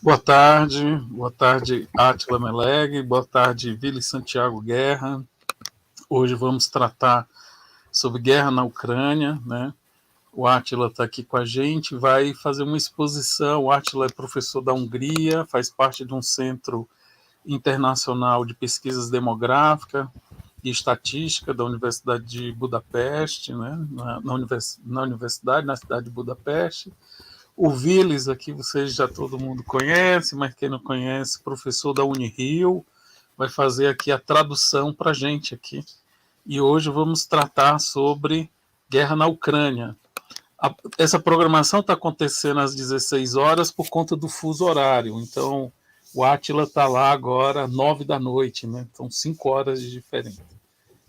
Boa tarde, ÁTILA, MELEGH, boa tarde, WILLIS, Santiago, Guerra. Hoje vamos tratar sobre guerra na Ucrânia, né? O ÁTILA está aqui com a gente, vai fazer uma exposição. O ÁTILA é professor da Hungria, faz parte de um centro internacional de pesquisas demográfica e estatística da Universidade de Budapeste, né? na Universidade, na cidade de Budapeste. O WILLIS aqui vocês já todo mundo conhece, mas quem não conhece, professor da Unirio, vai fazer aqui a tradução para a gente aqui. E hoje vamos tratar sobre guerra na Ucrânia. Essa programação está acontecendo às 16 horas por conta do fuso horário. Então, o ÁTILA está lá agora, 9 da noite, né? Então, 5 horas de diferença.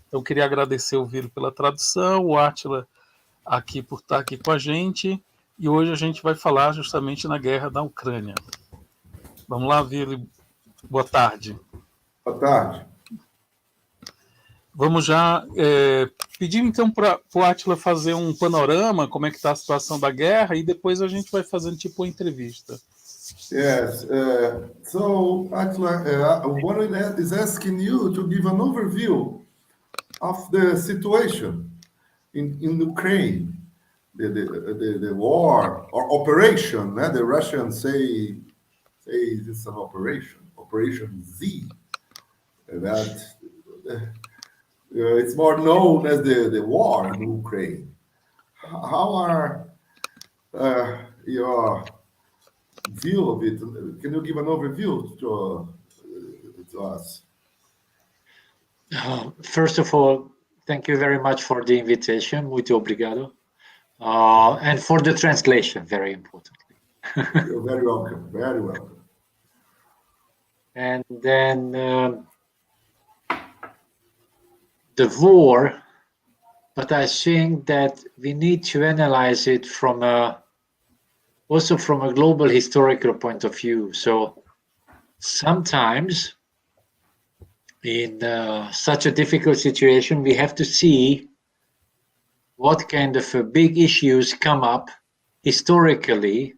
Então, eu queria agradecer o WILLIS pela tradução, o ÁTILA aqui por estar aqui com a gente. E hoje a gente vai falar justamente na guerra da Ucrânia. Vamos lá, WILLIS. Boa tarde. Boa tarde. Vamos já pedir então para o ÁTILA fazer um panorama, como é que está a situação da guerra, e depois a gente vai fazendo tipo uma entrevista. Yes. So, ÁTILA, one is asking you to give an overview of the situation in Ukraine. The war or operation, the Russians say it's an Operation Z. That it's more known as the war in Ukraine. How are your view of it? Can you give an overview to us? First of all, thank you very much for the invitation. Muito obrigado. And for the translation, very importantly. You're very welcome. Very welcome. And then the war, but I think that we need to analyze it also from a global historical point of view. So sometimes in such a difficult situation, we have to see what kind of big issues come up historically,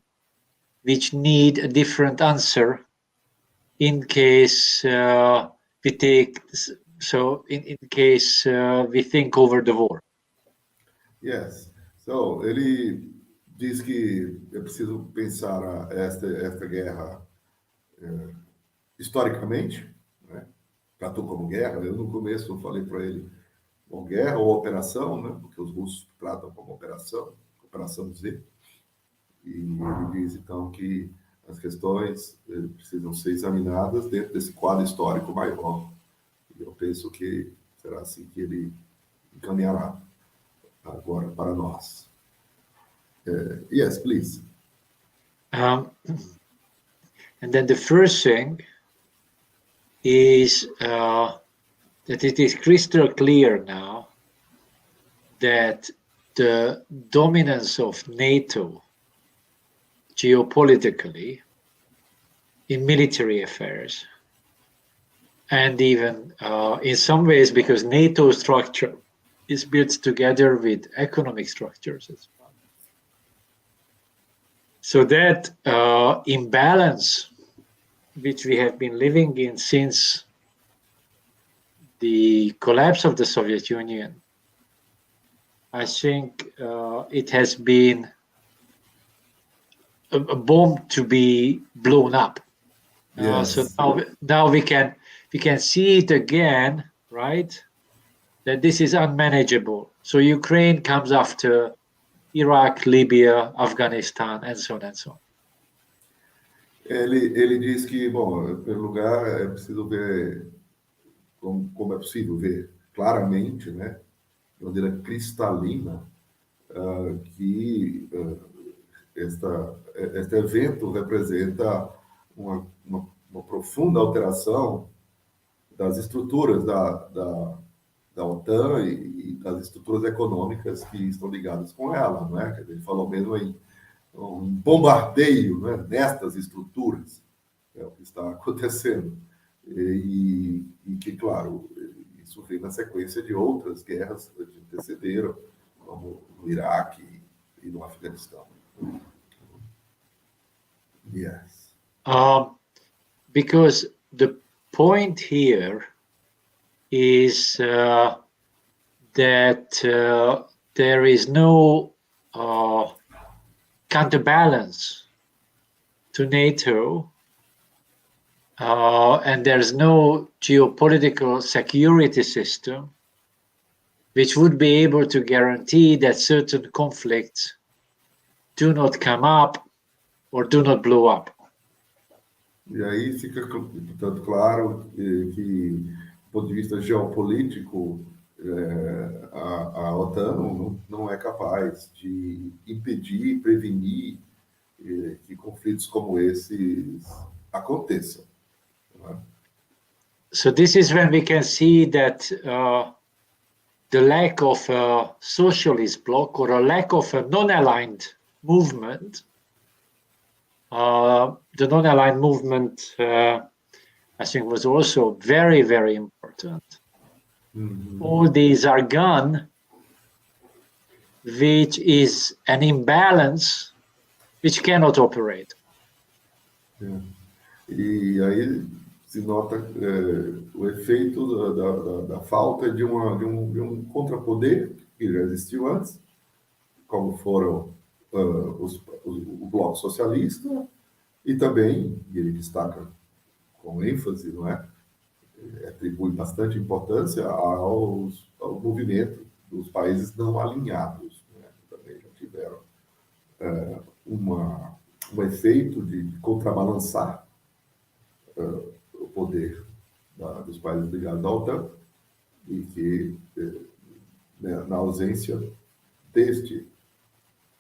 which need a different answer in case we take. So, in case we think over the war. Yes. So, ele diz que é preciso pensar esta guerra historicamente, né? Tratou como guerra. Eu no começo falei para ele, bom, guerra ou operação, né? Porque os russos tratam como operação Z. E ele diz então que as questões precisam ser examinadas dentro desse quadro histórico maior. Eu penso que será assim que ele encaminhará agora para nós. Yes, please. And then the first thing is that it is crystal clear now that the dominance of NATO geopolitically in military affairs, and even in some ways, because NATO structure is built together with economic structures as well. So that imbalance, which we have been living in since the collapse of the Soviet Union, I think it has been a bomb to be blown up. Yes. So now we can see it again, right? That this is unmanageable. So Ukraine comes after Iraq, Libya, Afghanistan, and so on and so on. Ele diz que, bom, em primeiro lugar, é preciso ver como é possível ver claramente, né, de maneira cristalina, que este evento representa uma profunda alteração das estruturas da OTAN e das estruturas econômicas que estão ligadas com ela, não é? Ele falou mesmo em um bombardeio, né, nestas estruturas, é o que está acontecendo. E que, claro, isso vem na sequência de outras guerras que antecederam, como no Iraque e no Afeganistão. Yes. because the point here is that there is no counterbalance to NATO, and there's no geopolitical security system which would be able to guarantee that certain conflicts do not come up or do not blow up. E aí fica, portanto, claro que, do ponto de vista geopolítico, a OTAN não é capaz de impedir, prevenir que conflitos como esses aconteçam. Não é? So this is when we can see that the lack of a socialist bloc or a lack of a non-aligned movement, the non-aligned movement, I think, was also very, very important. Mm-hmm. All these are gone, which is an imbalance which cannot operate. E aí se nota o efeito da falta de um contrapoder que já existiu antes, como foram o Bloco Socialista, e também, e ele destaca com ênfase, não é? Atribui bastante importância ao movimento dos países não alinhados, né? Também já tiveram um efeito de contrabalançar o poder dos países ligados à OTAN, e que, na ausência deste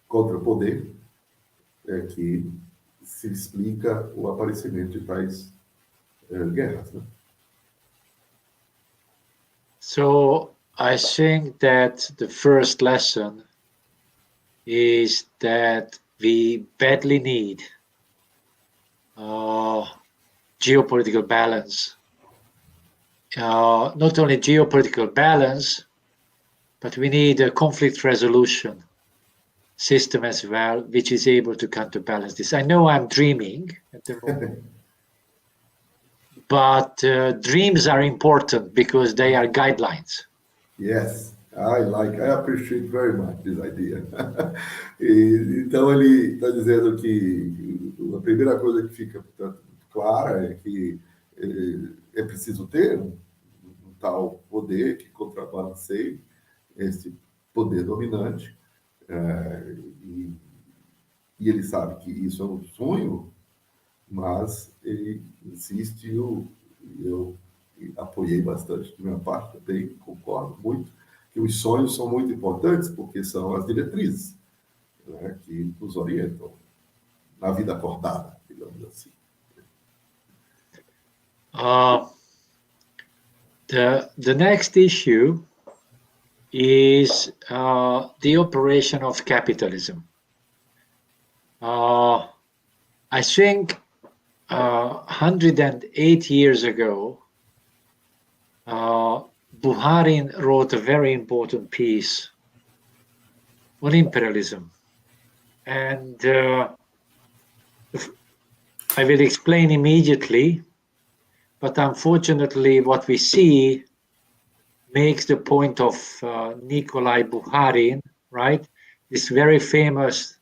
contrapoder, é que se explica o aparecimento de tais guerras, né? So I think that the first lesson is that we badly need geopolitical balance. Not only geopolitical balance, but we need a conflict resolution system as well, which is able to counterbalance this. I know I'm dreaming at the moment, but dreams are important because they are guidelines. Yes, I appreciate very much this idea. Então ele está dizendo que a primeira coisa que fica, portanto, clara é que é preciso ter um tal poder que contrabalanceie esse poder dominante, e ele sabe que isso é um sonho, mas ele insiste, e eu apoiei bastante de minha parte também, concordo muito, que os sonhos são muito importantes porque são as diretrizes, né, que nos orientam na vida acordada, digamos assim. The next issue is the operation of capitalism. I think 108 years ago, Buharin wrote a very important piece on imperialism. And I will explain immediately, but unfortunately what we see makes the point of Nikolai Bukharin, right? This very famous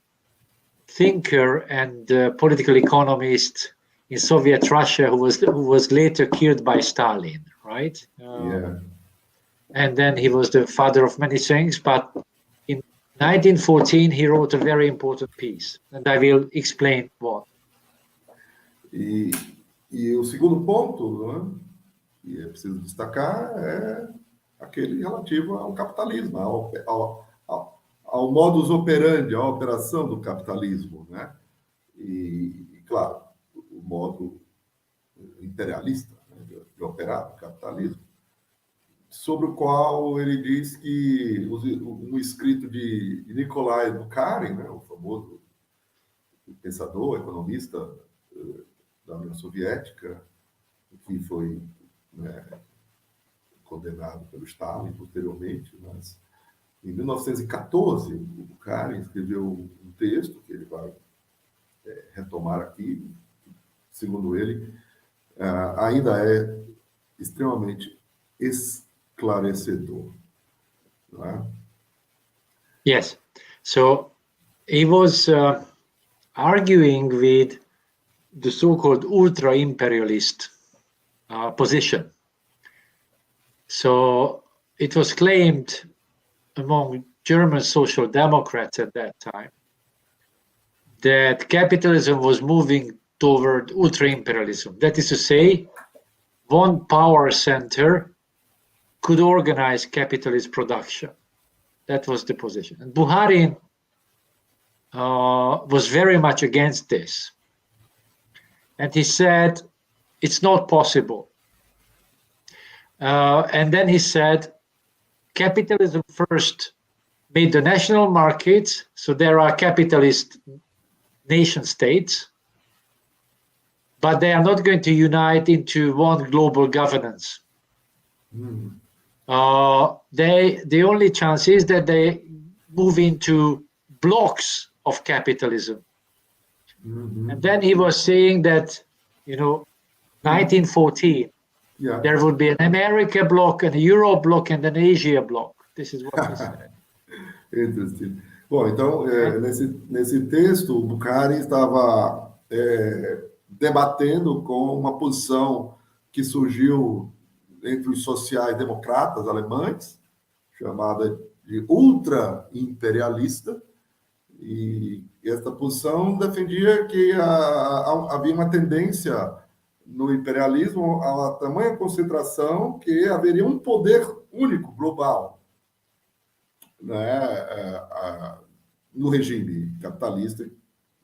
thinker and political economist in Soviet Russia who was later killed by Stalin, right? And then he was the father of many things, but in 1914 he wrote a very important piece, and I will explain what. E o segundo ponto, né, que é preciso destacar, é aquele relativo ao capitalismo, ao modus operandi, à operação do capitalismo, né? E claro, o modo imperialista, né, de operar o capitalismo, sobre o qual ele diz que um escrito de Nikolai Bukharin, né, o famoso pensador, economista da União Soviética, que foi, né, condenado pelo Stalin posteriormente, mas em 1914 o Bukharin escreveu um texto que ele vai retomar aqui, segundo ele, ainda é extremamente esclarecedor. Não é? Yes. So he was arguing with the so-called ultra-imperialist position. So it was claimed among German social democrats at that time that capitalism was moving toward ultra-imperialism. That is to say, one power center could organize capitalist production. That was the position. And Buharin was very much against this. And he said, it's not possible. And then he said, capitalism first made the national markets, so there are capitalist nation states, but they are not going to unite into one global governance. Hum. The only chance is that they move into blocks of capitalism. Uhum. And then he was saying that, 1914, Yeah. there would be an America bloc, an Europe bloc, and an Asia bloc. This is what he said. Interessante. Bom, então, nesse texto, o Bukhari estava debatendo com uma posição que surgiu entre os sociais-democratas alemães, chamada de ultra-imperialista, e essa posição defendia que havia uma tendência no imperialismo a tamanha concentração que haveria um poder único global, né, no regime capitalista,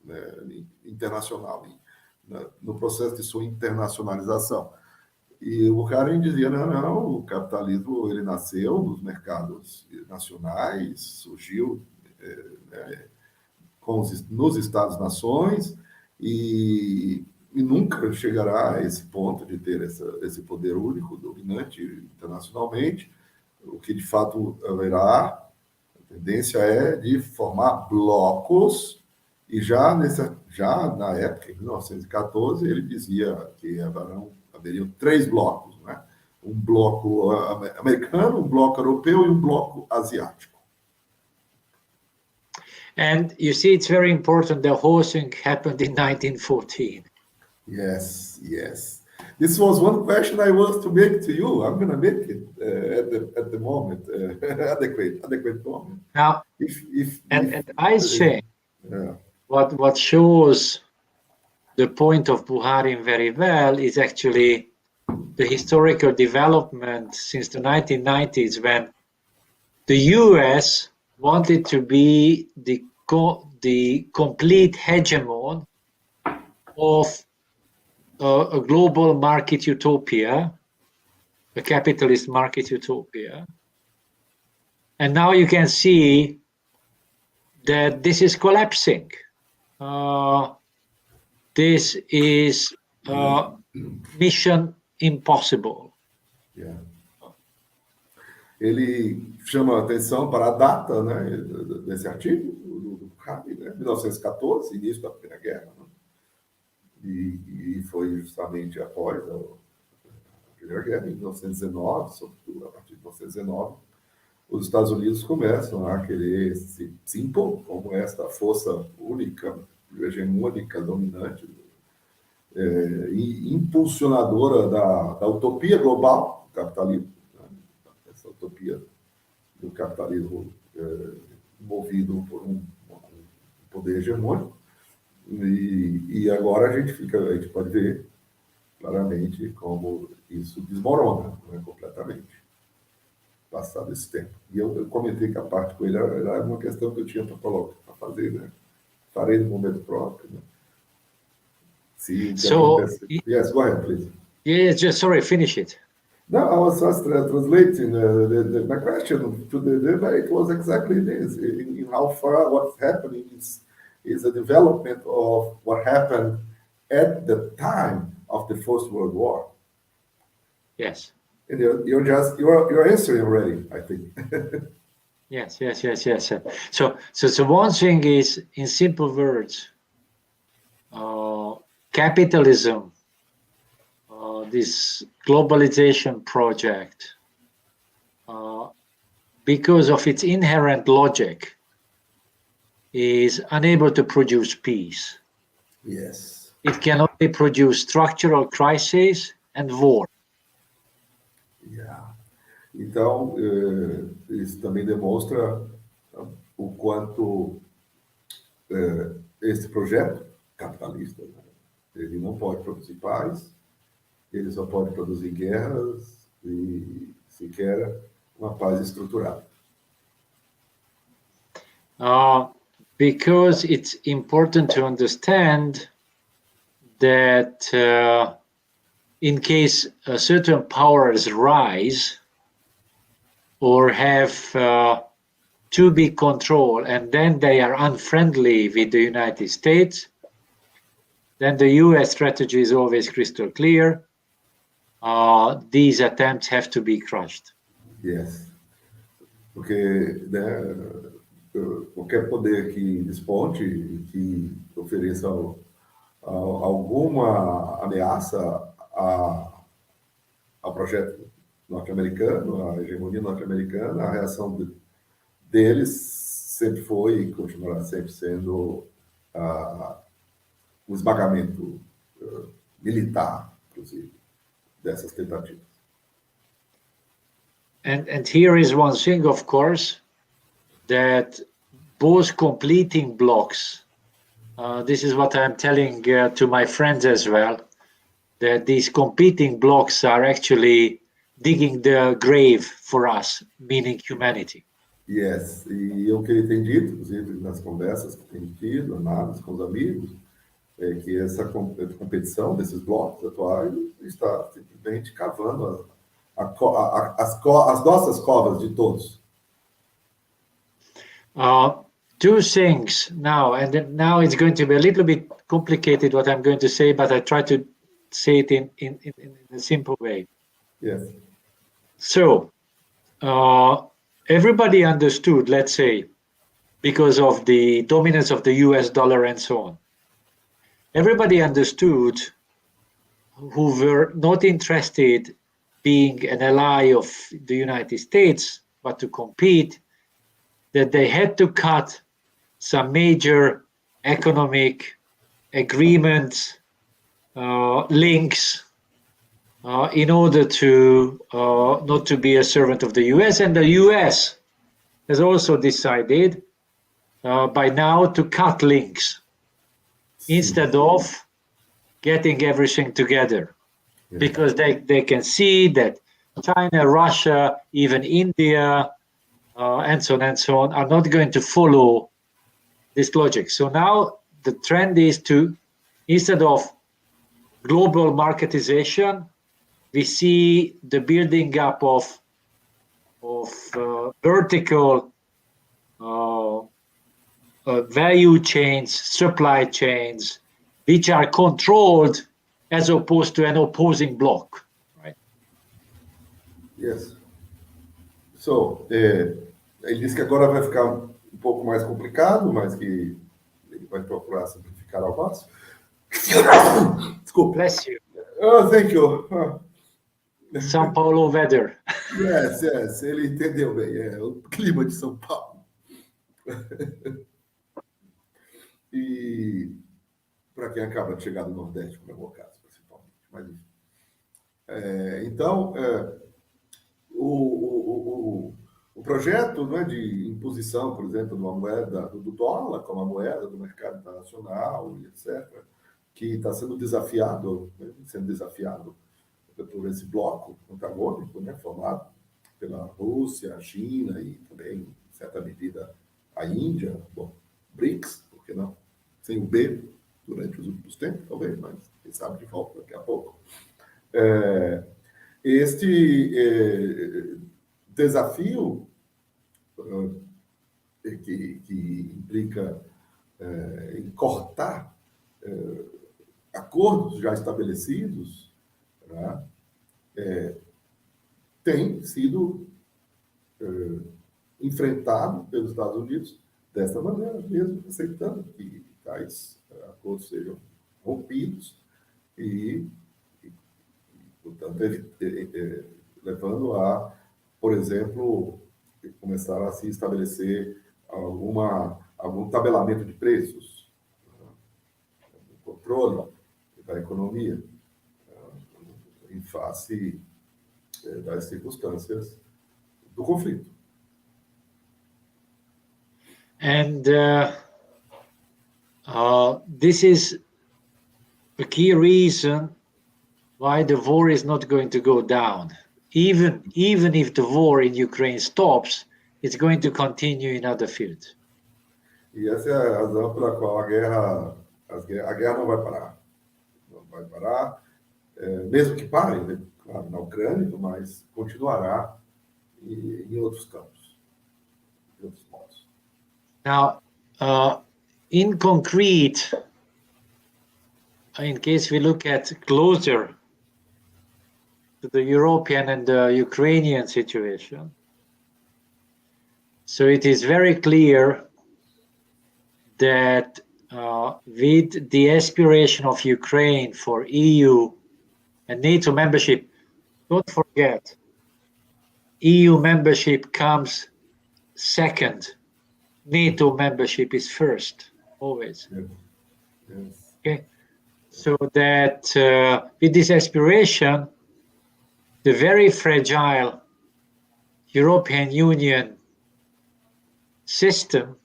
né, internacional, no processo de sua internacionalização. E o Bukhari dizia, não, o capitalismo ele nasceu nos mercados nacionais, surgiu nos Estados-nações e nunca chegará a esse ponto de ter esse poder único, dominante internacionalmente. O que de fato haverá, a tendência é de formar blocos, e já na época, em 1914, ele dizia que haveriam 3 blocos, né? Um bloco americano, um bloco europeu e um bloco asiático. And you see, it's very important the whole thing happened in 1914. Yes. This was one question I was to make to you. I'm going to make it at the moment, adequate moment. Now, and I say, what shows the point of Buharin very well is actually the historical development since the 1990s, when the US wanted to be the complete hegemon of a global market utopia, a capitalist market utopia. And now you can see that this is collapsing. This is mission impossible. Yeah. Ele chama a atenção para a data, né, desse artigo, do Bukhari, né, 1914, início da Primeira Guerra. Né? E foi justamente após a Primeira Guerra, em 1919, sobretudo a partir de 1919, os Estados Unidos começam a querer se impor como esta força única, hegemônica, dominante, e impulsionadora da utopia global do capitalismo, né? Essa utopia do capitalismo movido por um poder hegemônico. E agora a gente pode ver claramente como isso desmorona, né, completamente, passado esse tempo. E eu comentei que a parte com ele era uma questão que eu tinha para fazer, né? Farei no momento próprio, né? Yes, go ahead, please. Yes, sorry, finish it. No, I was just translating my question to the debate. It was exactly this: in how far what's happening is a development of what happened at the time of the First World War. Yes. And you're answering already, I think. Yes. So one thing is, in simple words, capitalism, this globalization project, because of its inherent logic, is unable to produce peace. Yes. It can only produce structural crises and war. Yeah. Então, isso também demonstra o quanto esse projeto capitalista, né, ele não pode produzir paz, ele só pode produzir guerras e sequer uma paz estruturada. Because it's important to understand that in case certain powers rise or have too big control and then they are unfriendly with the United States, then the US strategy is always crystal clear. These attempts have to be crushed. Yes. Porque, né, qualquer poder que desponte, que ofereça alguma ameaça ao projeto norte-americano, à hegemonia norte-americana, a reação deles sempre foi e continuará sempre sendo um esmagamento militar, inclusive, dessas tentativas. And here is one thing, of course, that both completing blocks, this is what I'm telling to my friends as well, that these competing blocks are actually digging the grave for us, meaning humanity. Yes, e o que ele tem dito, inclusive nas conversas que tem tido, análises com os amigos, é que essa competição desses blocos atuais está simplesmente cavando as nossas covas de todos. Two things now, and then now it's going to be a little bit complicated what I'm going to say, but I try to say it in a simple way. Yes. So, everybody understood, let's say, because of the dominance of the US dollar and so on, everybody understood who were not interested being an ally of the United States, but to compete, that they had to cut some major economic agreements, links, in order to not to be a servant of the US. And the US has also decided by now to cut links instead of getting everything together. Yeah. Because they can see that China, Russia, even India, and so on are not going to follow this logic. So now the trend is to, instead of global marketization, we see the building up of vertical value chains, supply chains, which are controlled as opposed to an opposing bloc, right? Yes. So, ele disse que agora vai ficar um pouco mais complicado, mas que ele vai procurar simplificar ao máximo. Desculpa. Bless you. Oh, thank you. São Paulo weather. Yes, ele entendeu bem. O clima de São Paulo. E para quem acaba de chegar do Nordeste, como é o meu caso, principalmente. Mas, então, o projeto, né, de imposição, por exemplo, de uma moeda, do dólar como a moeda do mercado internacional, etc., que está sendo desafiado por esse bloco antagônico, né, formado pela Rússia, a China e também, em certa medida, a Índia, bom, BRICS, por que não? Sem o B durante os últimos tempos, talvez, mas quem sabe de volta daqui a pouco. Este desafio que implica em cortar acordos já estabelecidos, né, tem sido enfrentado pelos Estados Unidos dessa maneira mesmo, aceitando que tais acordos sejam rompidos, e portanto, levando a, por exemplo, começar a se estabelecer algum tabelamento de preços, controle da economia, em face das circunstâncias do conflito. And this is a key reason why the war is not going to go down. Even if the war in Ukraine stops, it's going to continue in other fields. E essa é a razão pela qual a guerra não vai parar. Não vai parar, mesmo que pare, né? Claro, na Ucrânia, mas continuará em outros campos, em outros modos. Now, in concrete, in case we look at closer to the European and the Ukrainian situation, so it is very clear that with the aspiration of Ukraine for EU and NATO membership, don't forget, EU membership comes second. NATO membership is first, always. Yes. Yes. Okay, so that with this aspiration, the very fragile European Union system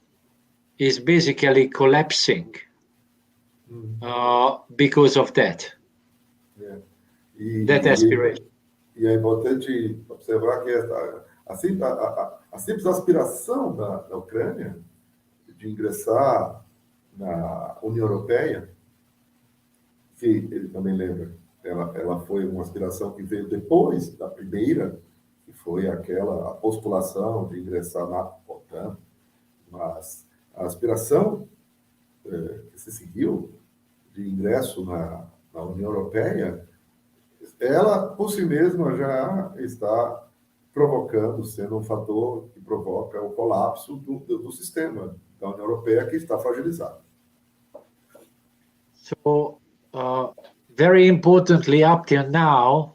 is basically collapsing because of that. Yeah. That aspiration. E é importante observar que a simples aspiração da Ucrânia de ingressar na União Europeia, que ele também lembra, ela foi uma aspiração que veio depois da primeira, que foi a postulação de ingressar na OTAN, mas a aspiração que se seguiu de ingresso na União Europeia, ela por si mesma já está provocando, sendo um fator que provoca o colapso do sistema da União Europeia, que está fragilizado. So, very importantly, up till now,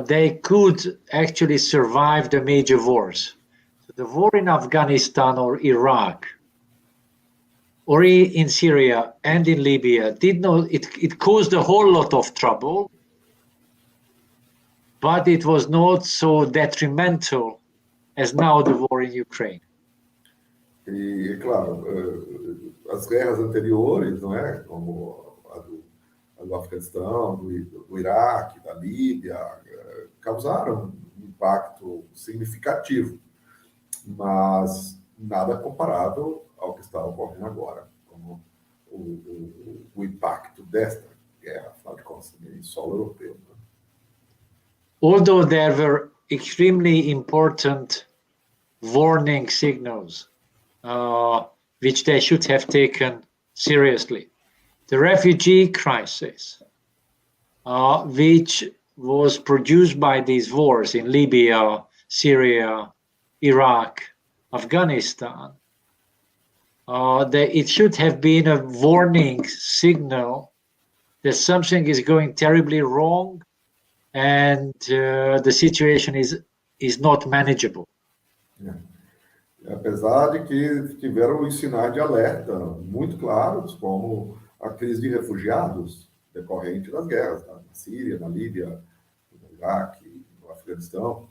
they could actually survive the major wars. So the war in Afghanistan or Iraq, or in Syria and in Libya, it caused a whole lot of trouble, but it was not so detrimental as now the war in Ukraine. E, claro, as guerras anteriores, não é? Como a do Afeganistão, do Iraque, da Líbia, causaram um impacto significativo, mas nada comparável ao que está ocorrendo agora, como o impacto desta guerra, afinal de contas, em solo europeu. Né? Although there were extremely important warning signals, which they should have taken seriously. The refugee crisis, which was produced by these wars in Libya, Syria, Iraq, Afghanistan, it should have been a warning signal that something is going terribly wrong and the situation is not manageable. Yeah. Apesar de que tiveram os sinais de alerta muito claros, como a crise de refugiados decorrente das guerras, na Síria, na Líbia, no Iraque, no Afeganistão,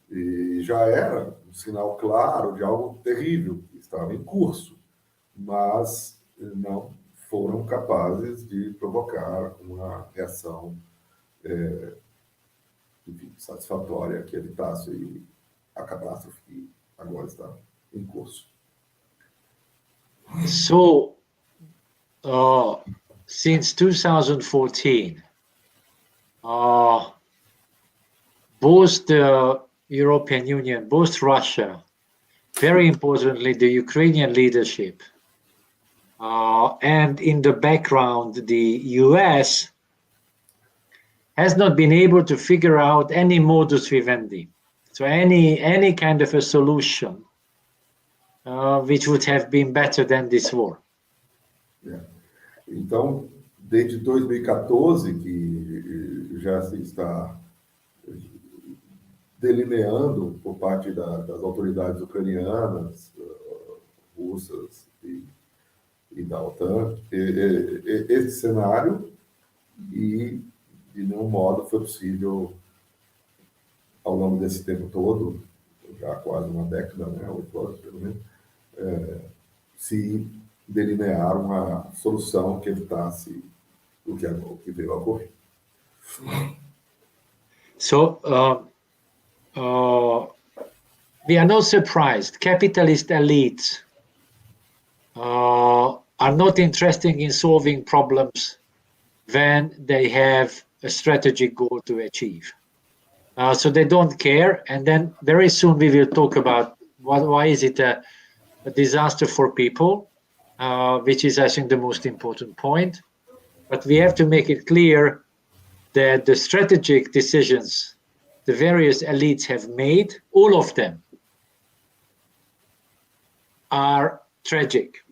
e já era um sinal claro de algo terrível que estava em curso, mas não foram capazes de provocar uma reação satisfatória que evitasse a catástrofe que agora está em curso. So, since 2014, both the European Union, both Russia, very importantly the Ukrainian leadership, and in the background the US, has not been able to figure out any modus vivendi. So any kind of a solution which would have been better than this war. Yeah. Então, desde 2014, que já se está delineando por parte das autoridades ucranianas, russas e da OTAN, esse cenário, e de nenhum modo foi possível, ao longo desse tempo todo, já quase uma década, né, 8 anos pelo menos, se delinear uma solução que evitasse o que veio a ocorrer. So, we are not surprised. Capitalist elites are not interested in solving problems when they have a strategic goal to achieve. So they don't care, and then very soon we will talk about why is it a disaster for people, which is, I think, the most important point. But we have to make it clear that the strategic decisions the various elites have made, all of them, are tragic.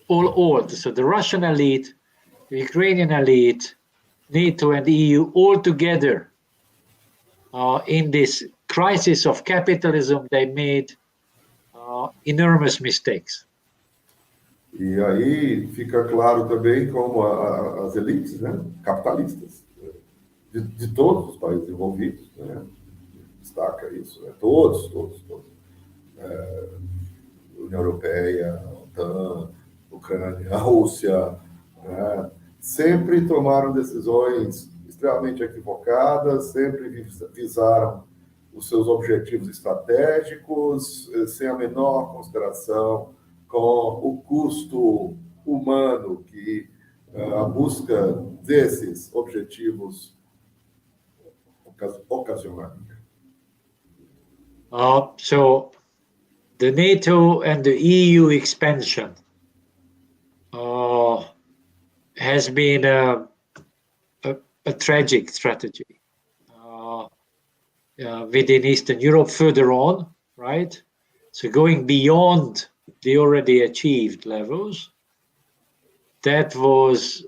All. So the Russian elite, the Ukrainian elite, NATO and the EU, all together in this crisis of capitalism, they made enormous mistakes. E aí fica claro também como as elites, né, capitalistas, de todos os países envolvidos, né, destaca isso, né, todos. União Europeia, OTAN, Ucrânia, a Rússia, né, sempre tomaram decisões extremamente equivocadas, sempre visaram os seus objetivos estratégicos, sem a menor consideração com o custo humano que a busca desses objetivos ocasionaria. So the NATO and the EU expansion has been a tragic strategy within Eastern Europe further on, right? So going beyond the already achieved levels, that was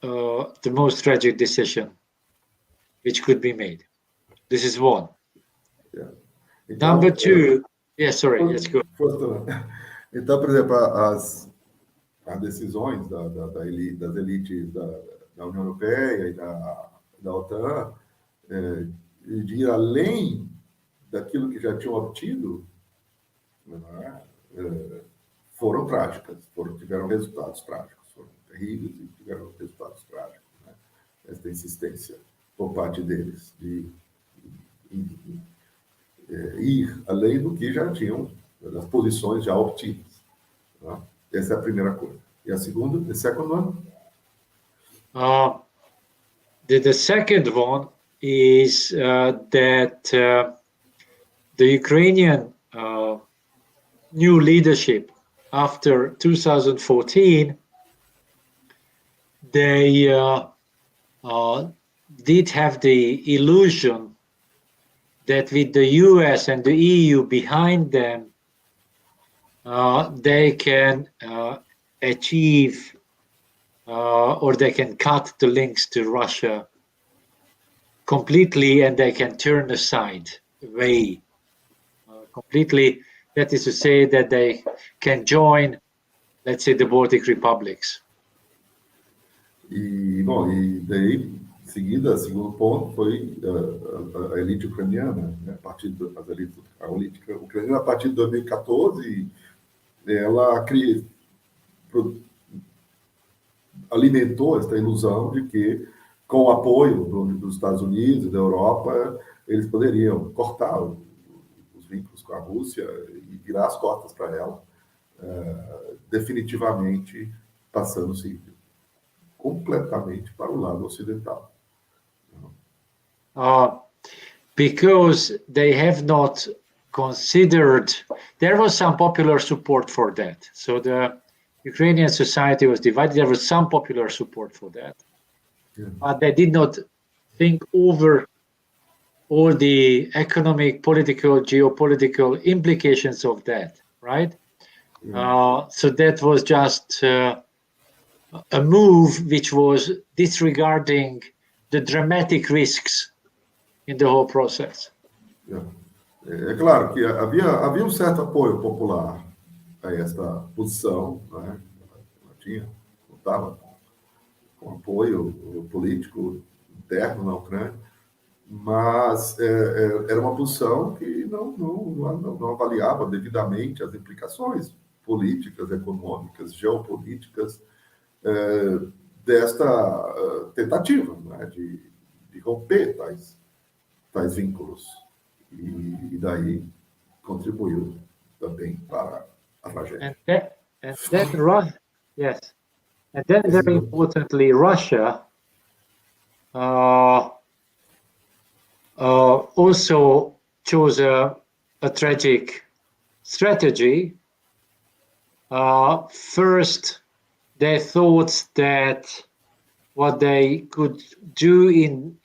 the most tragic decision which could be made. This is one. Yeah. Então, Number two, sorry, let's go. Então, por exemplo, as decisões das elites da União Europeia e da OTAN de ir além daquilo que já tinham obtido, né, foram trágicas, tiveram resultados trágicos, foram terríveis e tiveram resultados trágicos. Né? Essa insistência por parte deles de ir além do que já tinham, das posições já obtidas. Né? Essa é a primeira coisa. E a segunda, the second one? The second one is that the Ukrainian new leadership after 2014, they did have the illusion that with the US and the EU behind them, they can achieve or they can cut the links to Russia completely, and they can turn aside away completely. That is to say that they can join, let's say, the Baltic republics. E daí, em seguida, o segundo ponto foi a elite ucraniana, né? A elite ucraniana, a partir de 2014, ela alimentou esta ilusão de que, com o apoio dos Estados Unidos e da Europa, eles poderiam cortar os vínculos com a Rússia e virar as costas para ela, definitivamente passando-se completamente para o lado ocidental. Because they have not considered, there was some popular support for that. So the Ukrainian society was divided. There was some popular support for that. Yeah. But they did not think over all the economic, political, geopolitical implications of that, right? Yeah. So that was just a move which was disregarding the dramatic risks in the whole process. É claro que havia um certo apoio popular a esta posição, né? Contava com apoio político interno na Ucrânia, mas era uma posição que não avaliava devidamente as implicações políticas, econômicas, geopolíticas desta tentativa, né, de romper tais vínculos. E daí contribuiu também para a tragédia. And then very importantly, Russia also chose a tragic strategy. First, they thought that what they could do in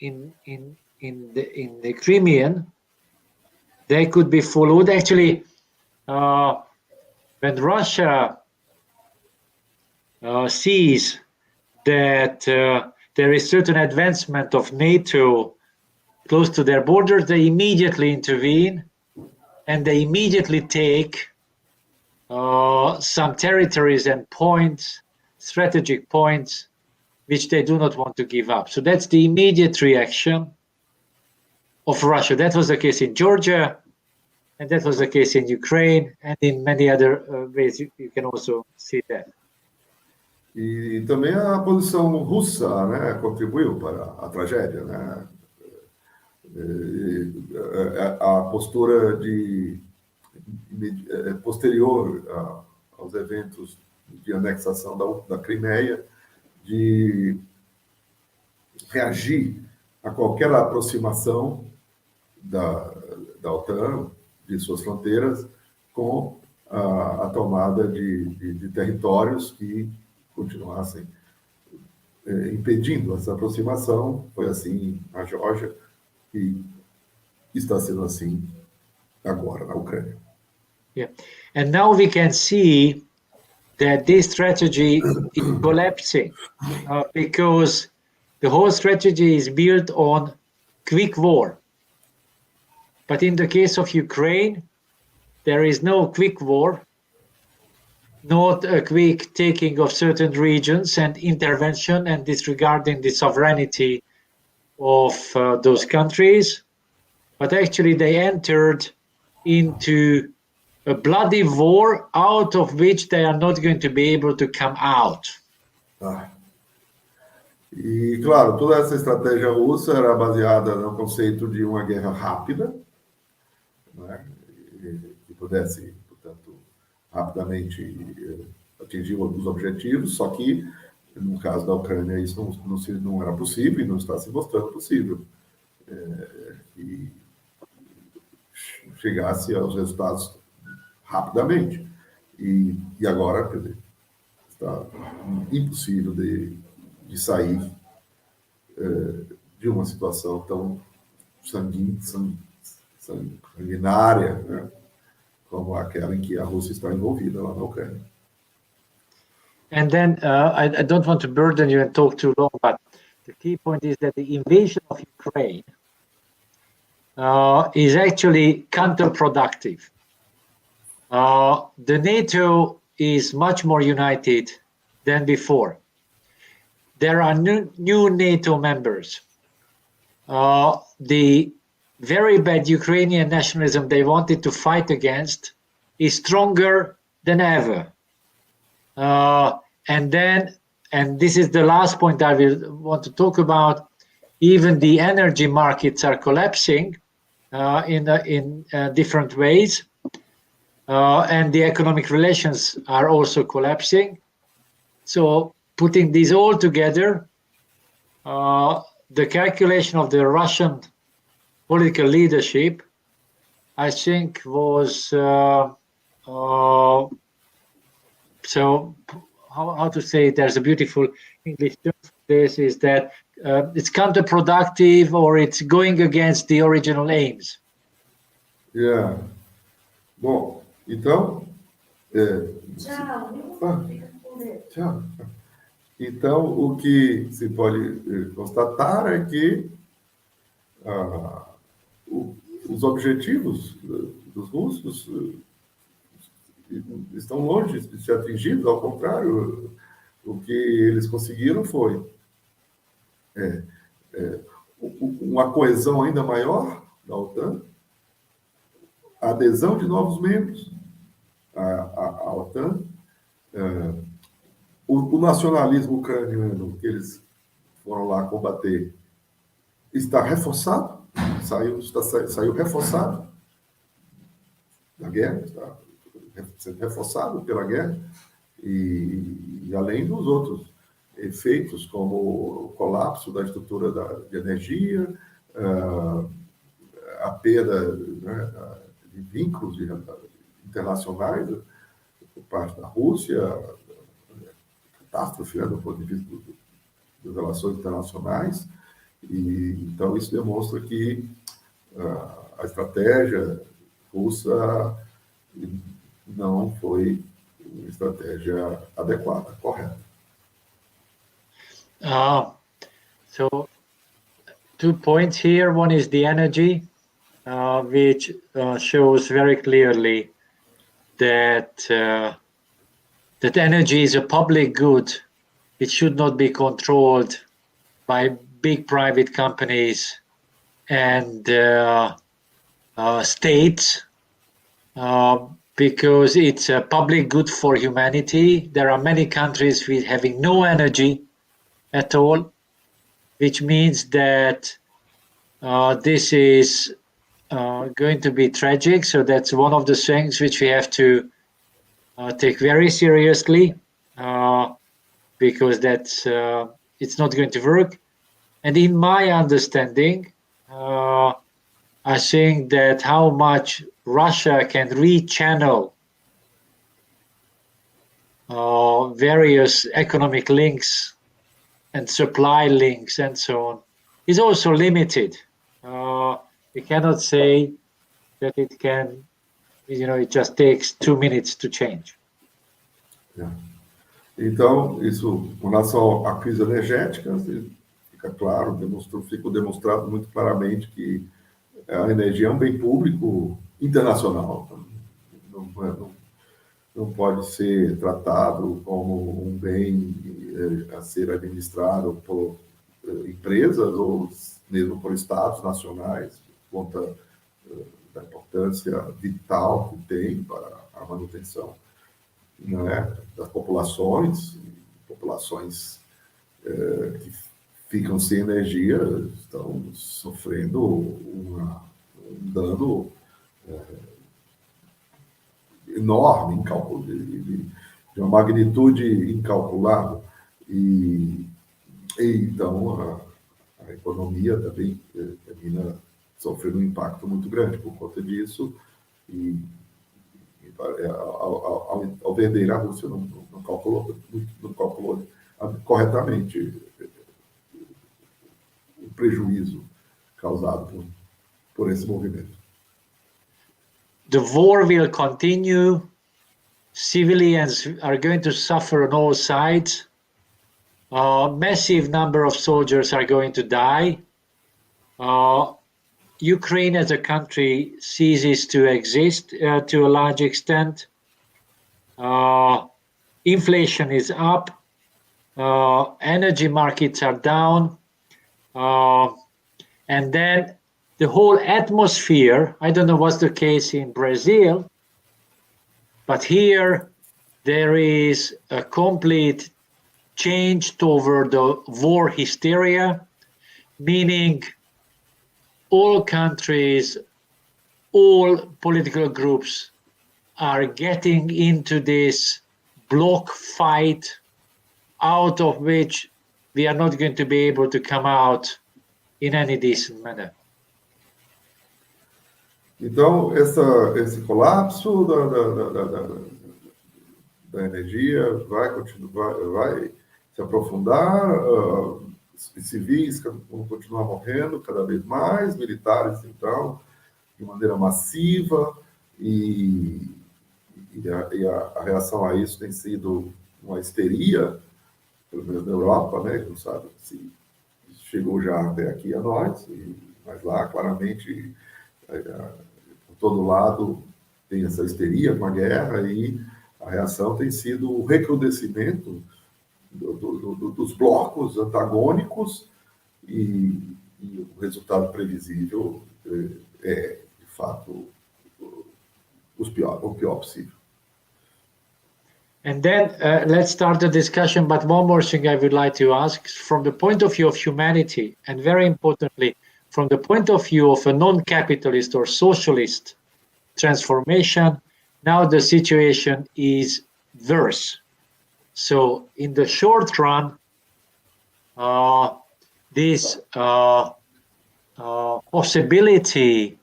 the Crimean, they could be followed. Actually, when Russia sees that there is certain advancement of NATO close to their borders, they immediately intervene and they immediately take some territories and points, strategic points, which they do not want to give up. So that's the immediate reaction of Russia. That was the case in Georgia, and that was the case in Ukraine, and in many other ways you can also see that. E também a posição russa, né, contribuiu para a tragédia, né? A postura posterior aos eventos de anexação da Crimeia, de reagir a qualquer aproximação da OTAN, de suas fronteiras, com a tomada de territórios que continuassem impedindo essa aproximação. Foi assim na Geórgia e está sendo assim agora na Ucrânia. Yeah, and now we can see that this strategy is collapsing because the whole strategy is built on quick war. But in the case of Ukraine, there is no quick war, not a quick taking of certain regions and intervention and disregarding the sovereignty of those countries, but actually they entered into a bloody war out of which they are not going to be able to come out. E, claro, toda essa estratégia russa era baseada no conceito de uma guerra rápida, né, que pudesse, portanto, rapidamente atingir os objetivos, só que, no caso da Ucrânia, isso não era possível e não está se mostrando possível. Que chegasse aos resultados rapidamente. E agora, quer dizer, está impossível de sair de uma situação tão sanguinária, né, como aquela em que a Rússia está envolvida lá na Ucrânia. And then I don't want to burden you and talk too long, but the key point is that the invasion of Ukraine is actually counterproductive. The NATO is much more united than before. There are new NATO members. The very bad Ukrainian nationalism they wanted to fight against is stronger than ever. And this is the last point I will want to talk about, even the energy markets are collapsing in different ways. And the economic relations are also collapsing. So putting these all together, the calculation of the Russian political leadership, I think, was so how to say it? There's a beautiful English term for this, is that it's counterproductive or it's going against the original aims. Yeah. Bom, então... Tchau. Então, o que se pode constatar é que os objetivos dos russos estão longe de ser atingidos, ao contrário, o que eles conseguiram foi uma coesão ainda maior da OTAN, a adesão de novos membros à OTAN, o nacionalismo ucraniano que eles foram lá combater está reforçado, saiu reforçado da guerra, está sendo reforçado pela guerra, e além dos outros efeitos, como o colapso da estrutura de energia, a perda, né, de vínculos internacionais por parte da Rússia, catástrofe, né, do ponto de vista das relações internacionais, e então isso demonstra que a estratégia russa não foi uma estratégia adequada, correta. So 2 points here. One is the energy, which shows very clearly that that energy is a public good. It should not be controlled by big private companies and states, because it's a public good for humanity. There are many countries with having no energy at all, which means that this is going to be tragic. So that's one of the things which we have to take very seriously, because that's it's not going to work. And in my understanding, I think that how much Russia can rechannel various economic links and supply links and so on is also limited. We cannot say that it can, it just takes 2 minutes to change. Então, isso, com relação à crise energética, fica claro, fica demonstrado muito claramente que a energia é um bem público internacional. Não pode ser tratado como um bem a ser administrado por empresas ou mesmo por estados nacionais, por conta da importância vital que tem para a manutenção, né, das populações que ficam sem energia estão sofrendo um dano enorme, de uma magnitude incalculável. E então a economia também termina sofrendo um impacto muito grande por conta disso, e ao vender a Rússia não calculou corretamente o prejuízo causado por esse movimento. The war will continue. Civilians are going to suffer on all sides. A massive number of soldiers are going to die. Ukraine as a country ceases to exist to a large extent. Inflation is up. Energy markets are down. And then the whole atmosphere, I don't know what's the case in Brazil, but here there is a complete change toward the war hysteria, meaning all countries, all political groups are getting into this block fight, out of which we are not going to be able to come out in any decent manner. Então, esse colapso da energia vai se aprofundar, civis vão continuar morrendo cada vez mais, militares, então, de maneira massiva, e a reação a isso tem sido uma histeria pelo menos na Europa, né? Não sabe se chegou já até aqui a nós, mas lá claramente por todo lado tem essa histeria com a guerra e a reação tem sido o recrudescimento dos blocos antagônicos e o resultado previsível é, de fato, o pior possível. And then let's start the discussion, but one more thing I would like to ask, from the point of view of humanity, and very importantly, from the point of view of a non-capitalist or socialist transformation, now the situation is worse. So in the short run, this possibility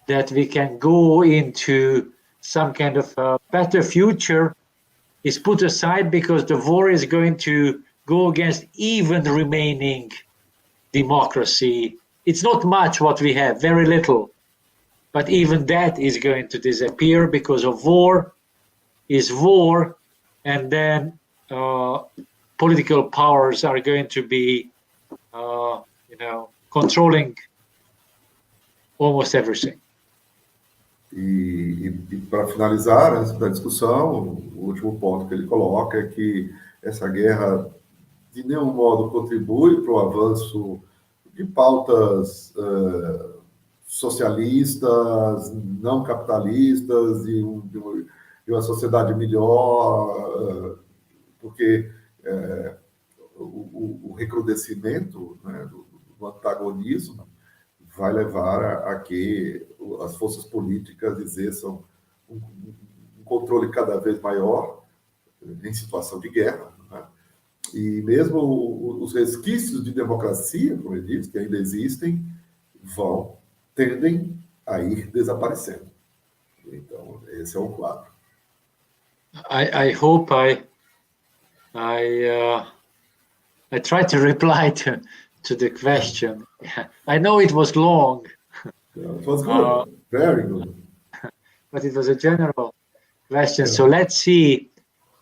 that we can go into some kind of a better future is put aside because the war is going to go against even remaining democracy. It's not much what we have, very little, but even that is going to disappear because of war is war, and then political powers are going to be, controlling almost everything. E para finalizar a discussão, o último ponto que ele coloca é que essa guerra de nenhum modo contribui para o avanço de pautas socialistas, não capitalistas, de uma sociedade melhor, porque o recrudescimento, né, do antagonismo vai levar a que as forças políticas exerçam um controle cada vez maior em situação de guerra, né? E mesmo os resquícios de democracia, como ele diz, que ainda existem, tendem a ir desaparecendo. Então, esse é o quadro. I hope I tried to reply to the question. I know it was long. Yeah, it was good, very good. But it was a general question. Yeah. So let's see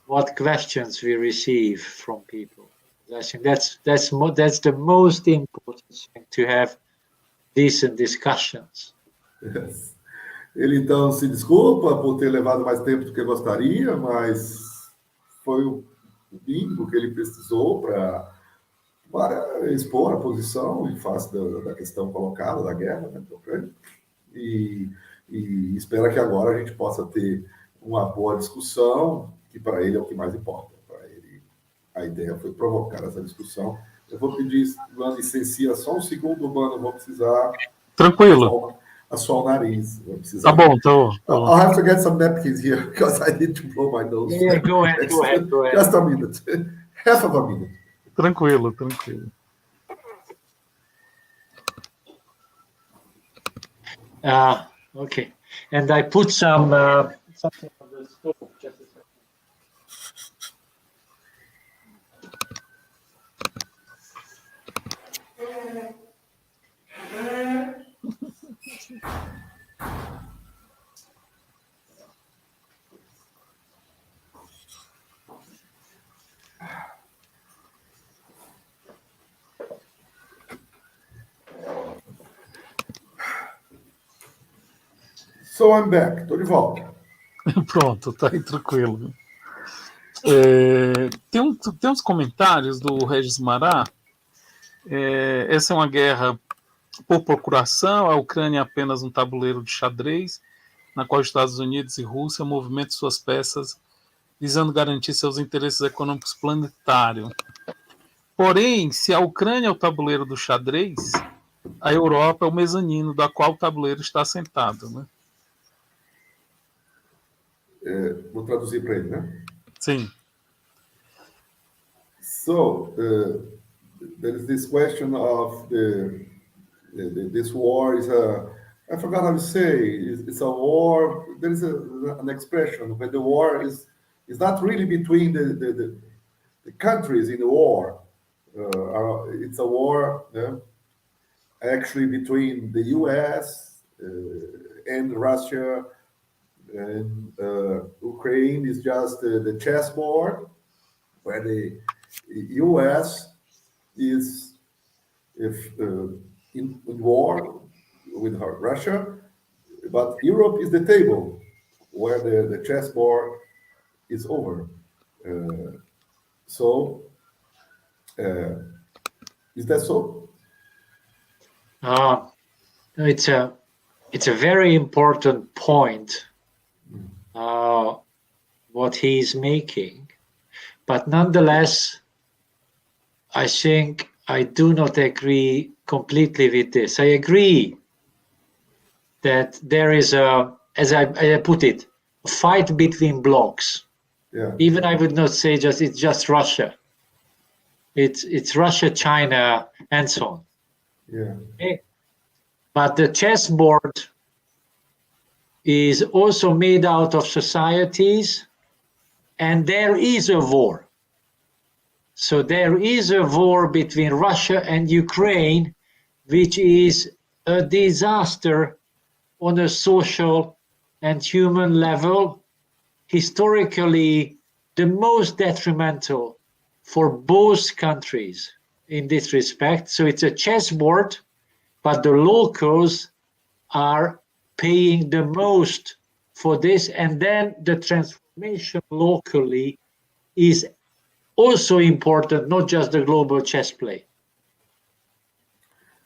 what questions we receive from people. I think that's the most important thing, to have decent discussions. Yes. Ele então se desculpa por ter levado mais tempo do que gostaria, mas foi o mínimo que ele precisou para expor a posição em face da questão colocada, da guerra, né, da Ucrânia, e espera que agora a gente possa ter uma boa discussão, que para ele é o que mais importa. Para ele, a ideia foi provocar essa discussão. Eu vou pedir, Luan, licencia só um segundo, mano, vou precisar... Tranquilo. Assoar o nariz. Vou precisar... Tá bom, tô. I'll have to get some napkins here, because I need to blow my nose. Yeah, go ahead. Just a minute. Half of a minute. Tranquilo. Okay. And I put some something on the stove. Just a second. So I'm back, estou de volta. Pronto, tá aí tranquilo. Tem uns comentários do Regis Mará. Essa é uma guerra por procuração, a Ucrânia é apenas um tabuleiro de xadrez, na qual Estados Unidos e Rússia movimentam suas peças visando garantir seus interesses econômicos planetários. Porém, se a Ucrânia é o tabuleiro do xadrez, a Europa é o mezanino da qual o tabuleiro está assentado, né? Vou traduzir para ele, né? Sim. So, there is this question of this war is I forgot how to say, it's a war, there is an expression, but the war is not really between the countries in the war. It's a war actually between the US and Russia, and Ukraine is just the chessboard where U.S. is in war with Russia, but Europe is the table where the chessboard is over. Is that so? It's a very important point what he's making, but nonetheless, I think I do not agree completely with this. I agree that there is as I put it, a fight between blocks. Yeah. Even I would not say it's just Russia. It's Russia, China, and so on. Yeah. Okay? But the chessboard is also made out of societies, and there is a war. So there is a war between Russia and Ukraine, which is a disaster on a social and human level, historically the most detrimental for both countries in this respect. So it's a chessboard, but the locals are paying the most for this, and then the transformation locally is also important, not just the global chess play.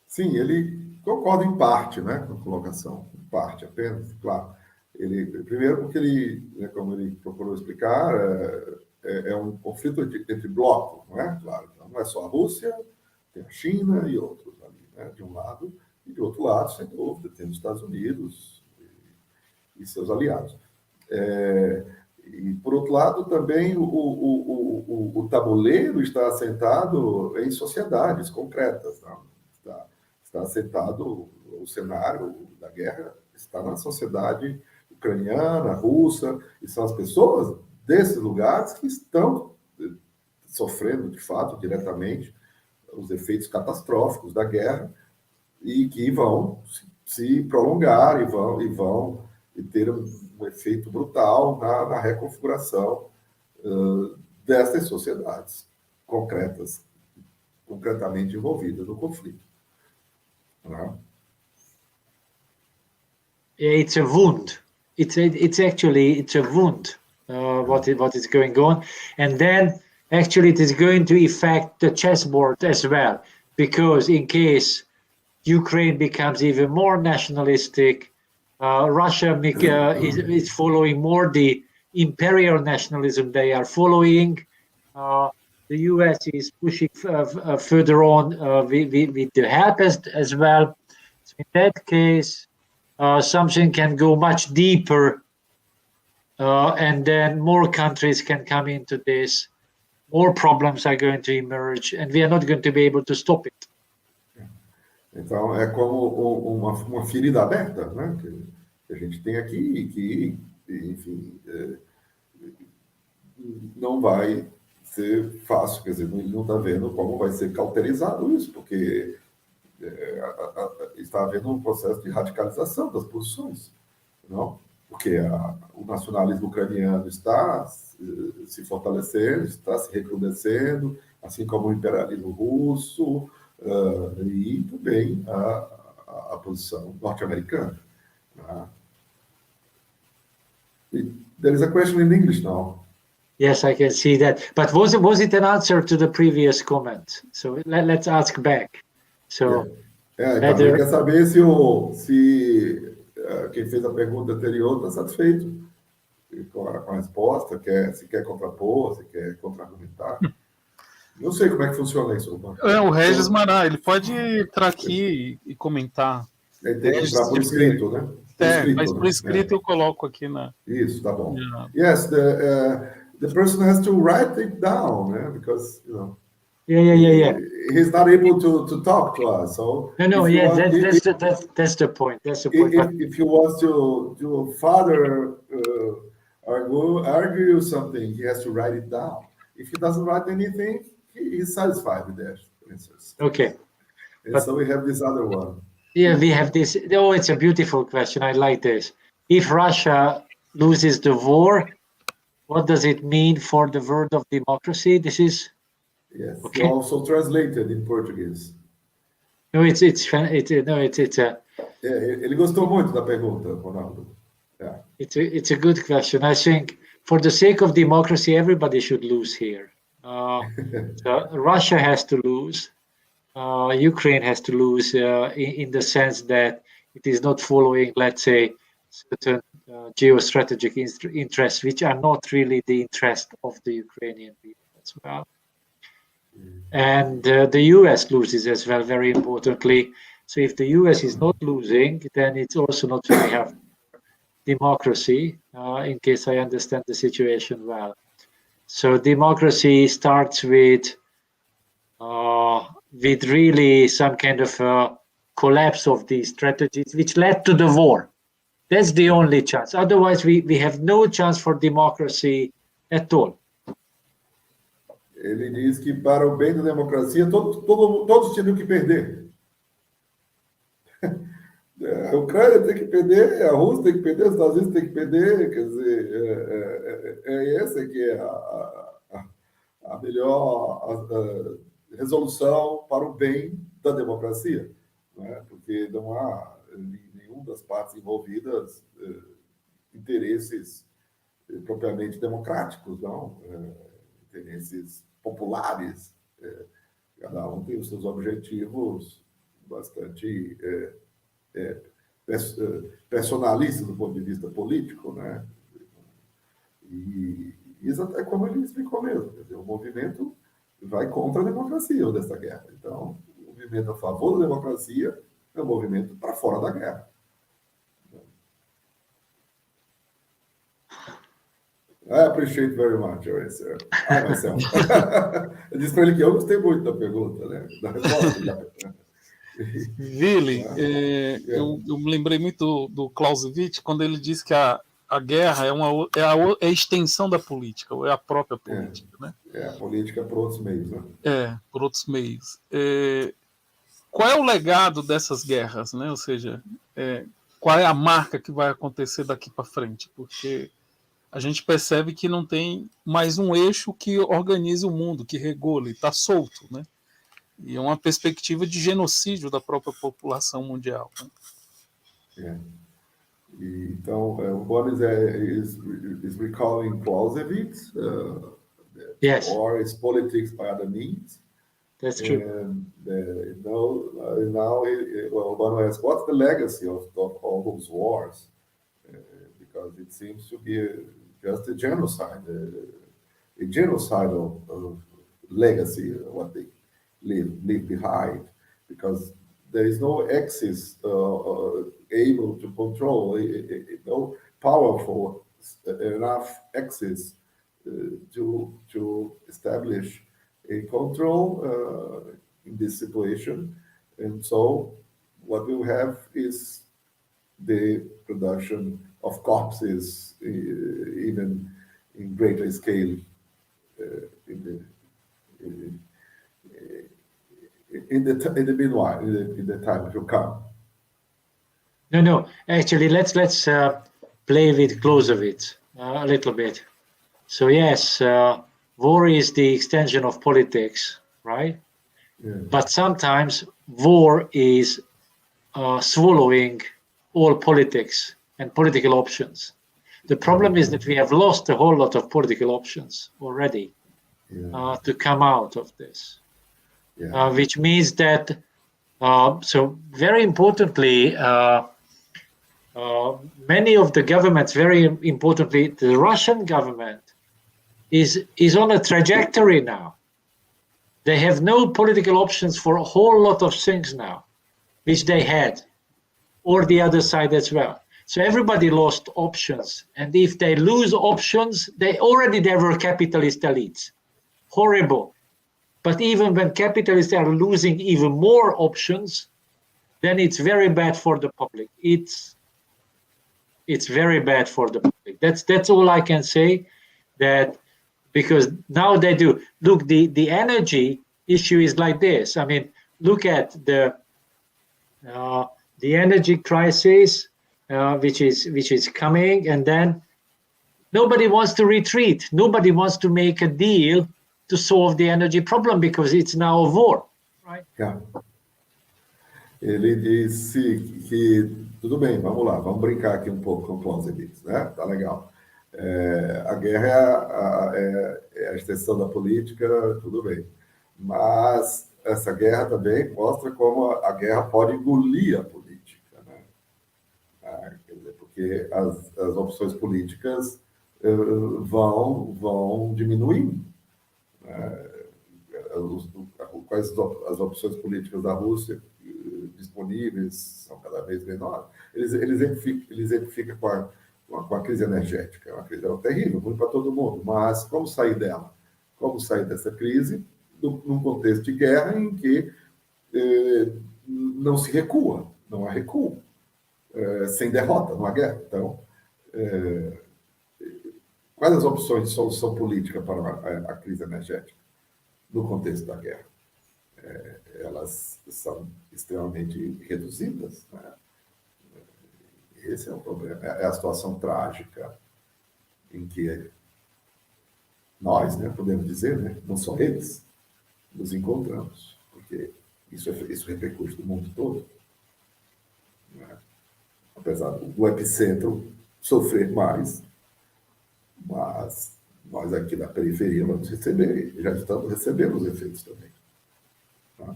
Sim, ele concorda em parte, né, com a colocação, em parte apenas, claro. Primeiro porque ele, né, como ele procurou explicar, é um conflito entre blocos, não é? Claro, não é só a Rússia, tem a China e outros ali, né, de um lado, e de outro lado, sem dúvida, tem os Estados Unidos e seus aliados. E, por outro lado, também o tabuleiro está assentado em sociedades concretas. Não? Está assentado, o cenário da guerra está na sociedade ucraniana, russa, e são as pessoas desses lugares que estão sofrendo, de fato, diretamente, os efeitos catastróficos da guerra e que vão se prolongar e vão ter um efeito brutal na reconfiguração dessas sociedades concretamente envolvidas no conflito. It's a wound. It's a wound. What is going on, and then actually it is going to affect the chessboard as well, because in case Ukraine becomes even more nationalistic, Russia is following more the imperial nationalism they are following. The US is pushing further on with the help as well. So in that case, something can go much deeper, and then more countries can come into this. More problems are going to emerge, and we are not going to be able to stop it. Então, é como uma ferida aberta, né, que a gente tem aqui e que, enfim, não vai ser fácil, quer dizer, não está vendo como vai ser cauterizado isso, porque está havendo um processo de radicalização das posições, não? Porque o nacionalismo ucraniano está se fortalecendo, está se recrudescendo, assim como o imperialismo russo, e também a posição norte-americana. There is a question in English now. Yes, I can see that. But was it an answer to the previous comment? So let's ask back. So, então ele quer saber se quem fez a pergunta anterior está satisfeito com a resposta, se quer contrapor, se quer contra-argumentar. Não sei como é que funciona isso. O Regis Mará, ele pode entrar aqui e comentar. Ele tem que entrar por escrito, né? Mas por escrito eu coloco aqui na... Isso, tá bom. Yes, the person has to write it down, né? Because, you know... Yeah. He's not able to talk to us. So no. Yeah, that's the point. That's the point. If you want to further argue something, he has to write it down. If he doesn't write anything, he's satisfied with the answers. Okay. So we have this other one. Yeah, we have this. Oh, it's a beautiful question. I like this. If Russia loses the war, what does it mean for the world of democracy? This is Yes. Okay. You also translated in Portuguese. No, it's Ele gostou muito da pergunta, Ronaldo. Yeah. It's a good question. I think for the sake of democracy, everybody should lose here. So Russia has to lose. Ukraine has to lose in the sense that it is not following, let's say, certain geostrategic interests, which are not really the interest of the Ukrainian people as well. And the US loses as well, very importantly. So if the US is not losing, then it's also not very helpful for democracy, in case I understand the situation well. So democracy starts with really some kind of collapse of these strategies, which led to the war. That's the only chance. Otherwise, we have no chance for democracy at all. Ele diz que para o bem da democracia, todos tinham que perder. A Ucrânia tem que perder, a Rússia tem que perder, os Estados Unidos tem que perder. Quer dizer, essa que é a melhor resolução para o bem da democracia, né? Porque não há em nenhuma das partes envolvidas interesses propriamente democráticos, não. Interesses populares. Cada um tem os seus objetivos bastante personalistas do ponto de vista político, né? E isso é como ele explicou mesmo. Quer dizer, o movimento vai contra a democracia dessa guerra. Então, o movimento a favor da democracia é um movimento para fora da guerra. I appreciate very much your answer. I myself. Eu disse para ele que eu gostei muito da pergunta, né? Da resposta. Willi, eu me lembrei muito do Clausewitz quando ele disse que a guerra é a extensão da política, ou é a própria política, né? A política por outros meios, né? Por outros meios. Qual é o legado dessas guerras, né? Ou seja, qual é a marca que vai acontecer daqui para frente? Porque a gente percebe que não tem mais um eixo que organize o mundo, que regule, está solto, né? E é uma perspectiva de genocídio da própria população mundial, né? Então, o Boris is recalling Clausewitz. Yes. War is politics by other means. That's true. And now Bono asks, what's the legacy of all those wars? Because it seems to be just a genocide, a genocidal legacy, what they leave behind, because there is no axis able to control, no powerful enough axis to establish a control in this situation. And so what we'll have is the production of corpses, even in greater scale, in the meanwhile, in the time to come. No. Actually, let's play with Clausewitz a little bit. So yes, war is the extension of politics, right? Yeah. But sometimes war is swallowing all politics and political options. The problem is that we have lost a whole lot of political options already to come out of this. Which means that, so very importantly, many of the governments, very importantly, the Russian government is on a trajectory now. They have no political options for a whole lot of things now, which they had, or the other side as well. So everybody lost options. And if they lose options, they were capitalist elites. Horrible. But even when capitalists are losing even more options, then it's very bad for the public. It's very bad for the public. That's all I can say. That because now they do. Look, the energy issue is like this. I mean, look at the energy crisis, which is coming, and then nobody wants to retreat. Nobody wants to make a deal to solve the energy problem because it's now a war, right? Yeah. Ele disse que, tudo bem, vamos lá, vamos brincar aqui um pouco com Clausewitz, né? Tá legal. A guerra é a extensão da política, tudo bem. Mas essa guerra também mostra como a guerra pode engolir a política, né? Quer dizer, porque as opções políticas vão diminuindo. Quais as opções políticas da Rússia disponíveis são cada vez menores. Eles exemplificam com a crise energética. É uma crise terrível, ruim para todo mundo. Mas como sair dela? Como sair dessa crise num contexto de guerra em que não se recua, não há recuo, sem derrota, não há guerra. Então, quais as opções de solução política para a crise energética no contexto da guerra? Elas são extremamente reduzidas, né? Esse é o problema, é a situação trágica em que nós, né, podemos dizer, né, não só eles, nos encontramos, porque isso repercute no mundo todo, né? Apesar do epicentro sofrer mais, mas nós aqui na periferia vamos receber, já estamos recebendo os efeitos também. Tá?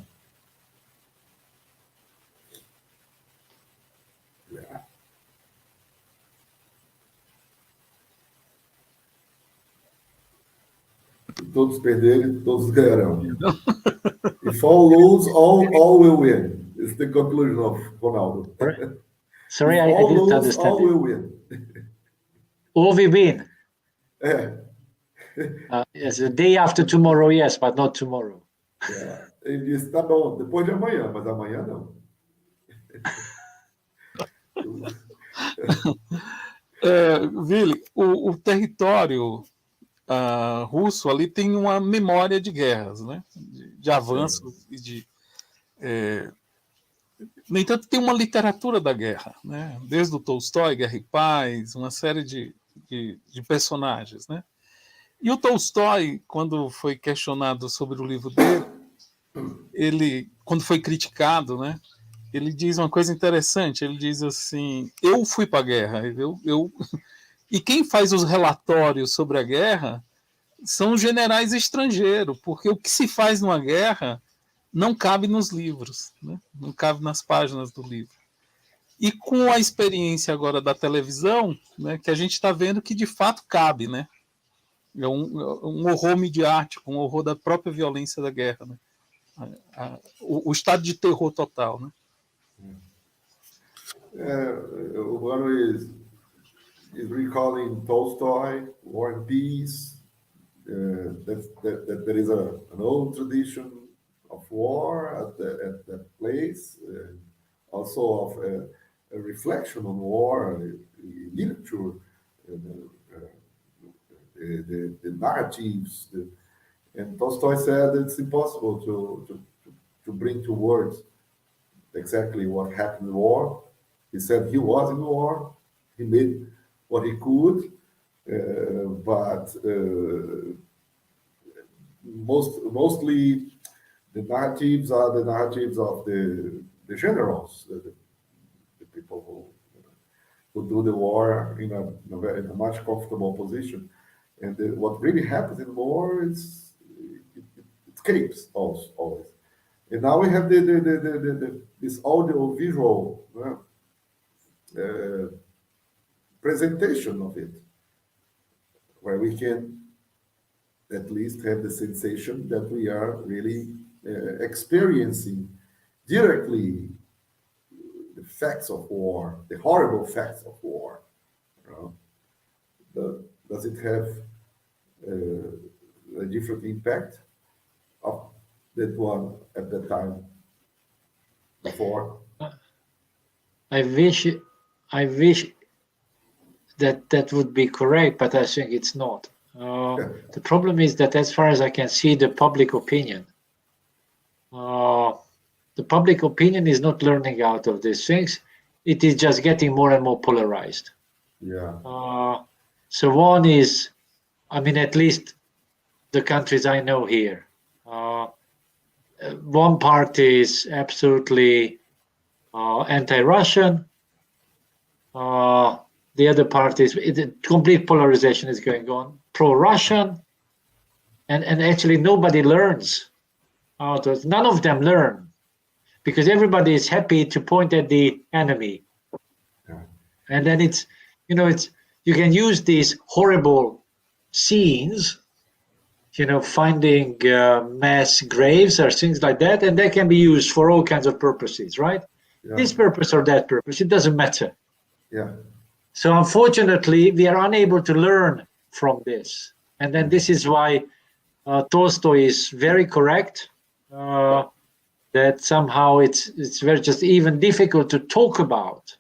Todos perderem, todos ganharão. If all lose, all will win. It's the conclusion of Ronaldo. Sorry, I didn't lose, understand all it. will win. All we win. Yes, the day after tomorrow, yes, but not tomorrow. Ele disse, tá bom, depois de amanhã, mas amanhã não. Willi, o território russo ali tem uma memória de guerras, né? De avanços e de... No entanto, tem uma literatura da guerra, né? Desde o Tolstói, Guerra e Paz, uma série de personagens, né? E o Tolstói, quando foi questionado sobre o livro dele, quando foi criticado, né? Ele diz uma coisa interessante, ele diz assim, eu fui para a guerra, e quem faz os relatórios sobre a guerra são os generais estrangeiros, porque o que se faz numa guerra não cabe nos livros, né? Não cabe nas páginas do livro. E com a experiência agora da televisão, né, que a gente está vendo que de fato cabe, né? É um horror midiático, um horror da própria violência da guerra, né? O estado de terror total, né? One is recalling Tolstoy, War and Peace, that there is an old tradition of war at that place, also of a reflection on war, literature, the narratives. And Tolstoy said it's impossible to bring to words exactly what happened in the war. He said he was in the war, he made what he could, but mostly the narratives are the narratives of the generals, the people who do the war in a much comfortable position. And what really happens in the war is it escapes always. And now we have this audio-visual presentation of it, where we can at least have the sensation that we are really experiencing directly the facts of war, the horrible facts of war. Does it have a different impact of that one at the time before? I wish that would be correct, but I think it's not. The problem is that, as far as I can see, the public opinion is not learning out of these things. It is just getting more and more polarized. Yeah. So one is, I mean, at least the countries I know here. One party is absolutely anti-Russian. The other party is complete polarization is going on, pro-Russian, and actually nobody learns. None of them learn, because everybody is happy to point at the enemy. And then you can use these horrible scenes, finding mass graves or things like that, and they can be used for all kinds of purposes, right? Yeah. This purpose or that purpose, it doesn't matter. Yeah. So unfortunately, we are unable to learn from this. And then this is why Tolstoy is very correct, that somehow it's very just even difficult to talk about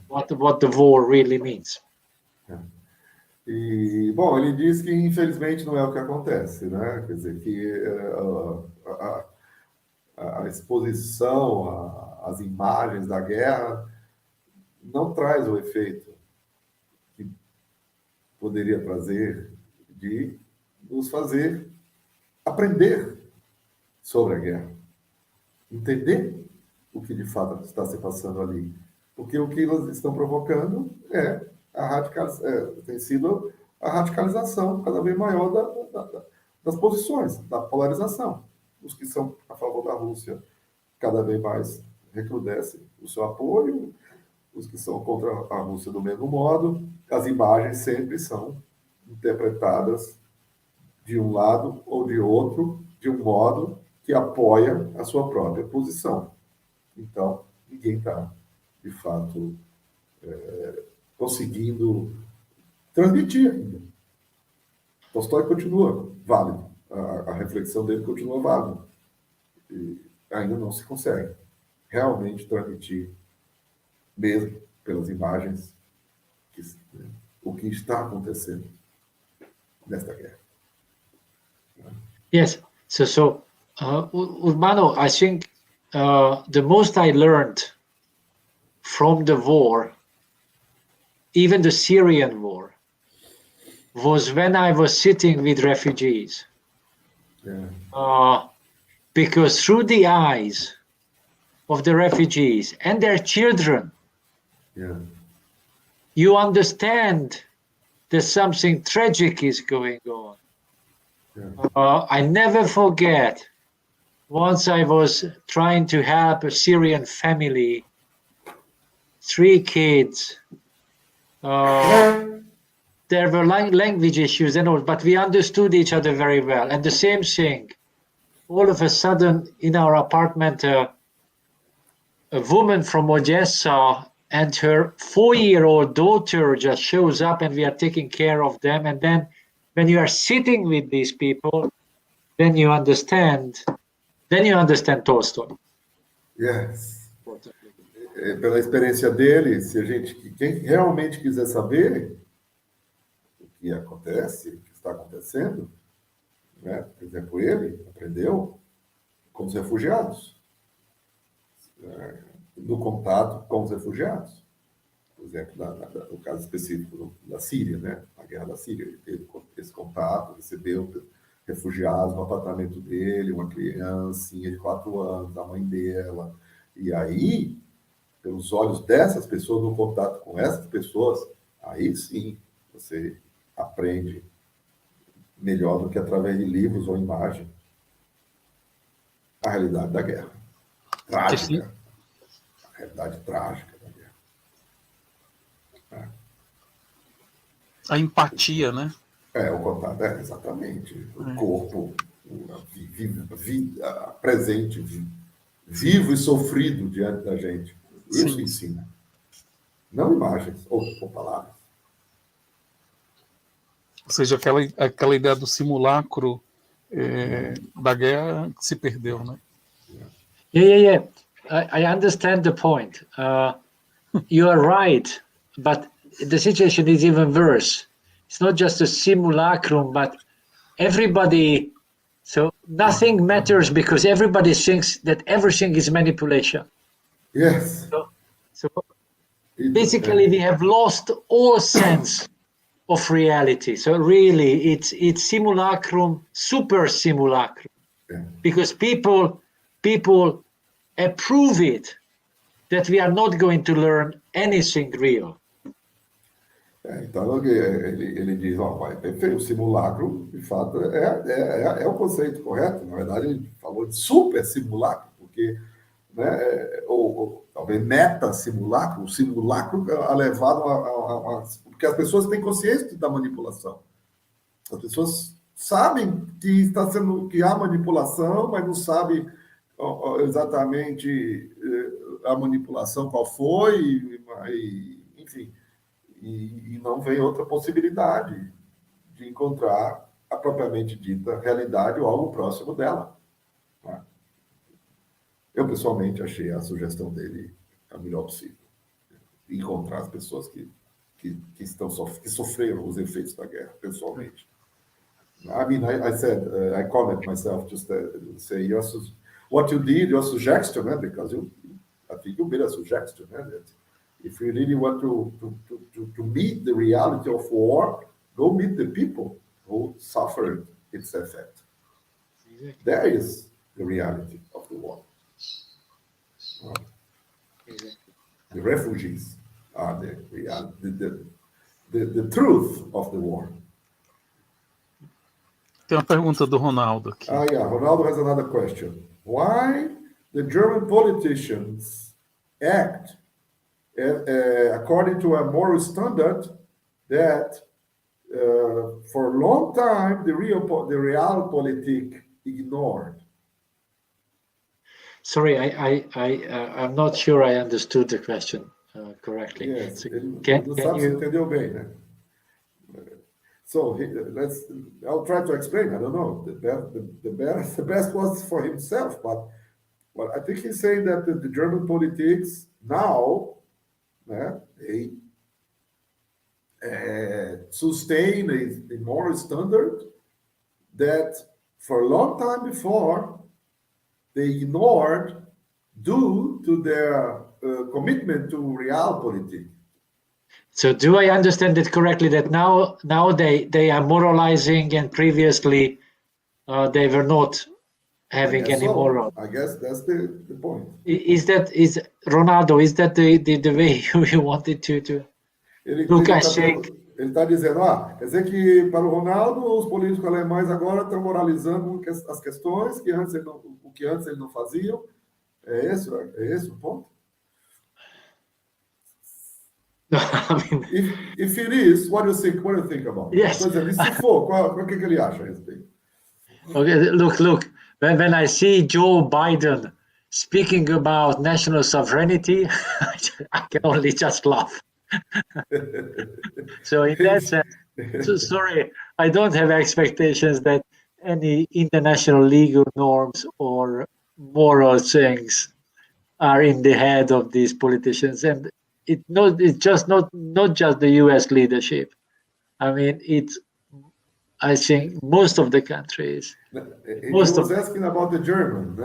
what the war really means. E, bom, ele diz que infelizmente não é o que acontece, né? Quer dizer, que a exposição, as imagens da guerra não traz o efeito que poderia trazer de nos fazer aprender sobre a guerra, entender o que de fato está se passando ali, porque o que elas estão provocando tem sido a radicalização cada vez maior das posições, da polarização. Os que são a favor da Rússia cada vez mais recrudescem o seu apoio, os que são contra a Rússia do mesmo modo. As imagens sempre são interpretadas de um lado ou de outro, de um modo que apoia a sua própria posição. Então, ninguém está, de fato, conseguindo transmitir ainda. Tolstói continua válido, a reflexão dele continua válida. E ainda não se consegue realmente transmitir, mesmo pelas imagens, o que está acontecendo nesta guerra. Yes, so Urbano, I think the most I learned from the war, even the Syrian war, was when I was sitting with refugees. Because through the eyes of the refugees and their children, you understand that something tragic is going on. I never forget, once I was trying to help a Syrian family, 3 kids. There were language issues and all, but we understood each other very well. And the same thing, all of a sudden in our apartment, a woman from Odessa and her 4-year-old daughter just shows up, and we are taking care of them. And then when you are sitting with these people, then you understand Tolstoy. Yes. Pela experiência dele, quem realmente quiser saber o que acontece, o que está acontecendo, né? Por exemplo, ele aprendeu com os refugiados, no contato com os refugiados. Por exemplo, no caso específico da Síria, né? A guerra da Síria, ele teve esse contato, recebeu refugiados no apartamento dele, uma criancinha de 4 anos, a mãe dela, e aí, pelos olhos dessas pessoas, no contato com essas pessoas, aí sim você aprende melhor do que através de livros ou imagem a realidade da guerra. Trágica. A realidade trágica da guerra. A empatia, né? O contato, exatamente. O corpo, a vida presente, vivo e sofrido diante da gente. Isso ensina. Não imagens ou palavras. Ou seja, aquela ideia do simulacro da guerra se perdeu, né? Yeah. I understand the point. You are right, but the situation is even worse. It's not just a simulacrum, but everybody, so nothing matters because everybody thinks that everything is manipulation. Yes. So basically we have lost all sense of reality. So really, it's simulacrum, super simulacrum, because people approve it that we are not going to learn anything real. Então ele diz, ó, pai, perfeito, o simulacro, de fato, é o conceito correto. Na verdade, ele falou de super simulacro, porque, né, ou talvez meta simulacro, o simulacro é levado porque as pessoas têm consciência da manipulação. As pessoas sabem que há manipulação, mas não sabem exatamente a manipulação qual foi, enfim. E não vem outra possibilidade de encontrar a propriamente dita realidade ou algo próximo dela. Eu, pessoalmente, achei a sugestão dele a melhor possível. Encontrar as pessoas que sofreram os efeitos da guerra, pessoalmente. I mean, I said, I comment myself just to say, what you did, your suggestion, because I think you made a suggestion, that if you really want to meet the reality of war, go meet the people who suffered its effect. Exactly. There is the reality of the war. Exactly. The refugees are the reality, the truth of the war. Tem uma pergunta do Ronaldo aqui. Yeah, Ronaldo has another question. Why the German politicians act according to a moral standard that for a long time the realpolitik ignored? Sorry, I'm not sure I understood the question correctly. Yes, so can you... entendeu bem, né? So I'll try to explain. I don't know. The best was for himself, but I think he's saying that the German politics now, they sustain a moral standard that for a long time before they ignored due to their commitment to realpolitik. So do I understand it correctly that now they are moralizing and previously they were not having any moral? I guess that's the point. Is Ronaldo, is that the way you wanted to look at Sheikh? Ele está dizendo, quer dizer que para o Ronaldo, os políticos alemães agora estão moralizando as questões que antes eles não faziam. É esse o ponto? I mean, if it is, what do you think about it? Yes. Se for, o que ele acha a respeito? Okay, look. When I see Joe Biden speaking about national sovereignty, I can only just laugh. So in that sense, sorry, I don't have expectations that any international legal norms or moral things are in the head of these politicians, and it's just not just the U.S. leadership. I mean, I think most of the countries. He was asking about the German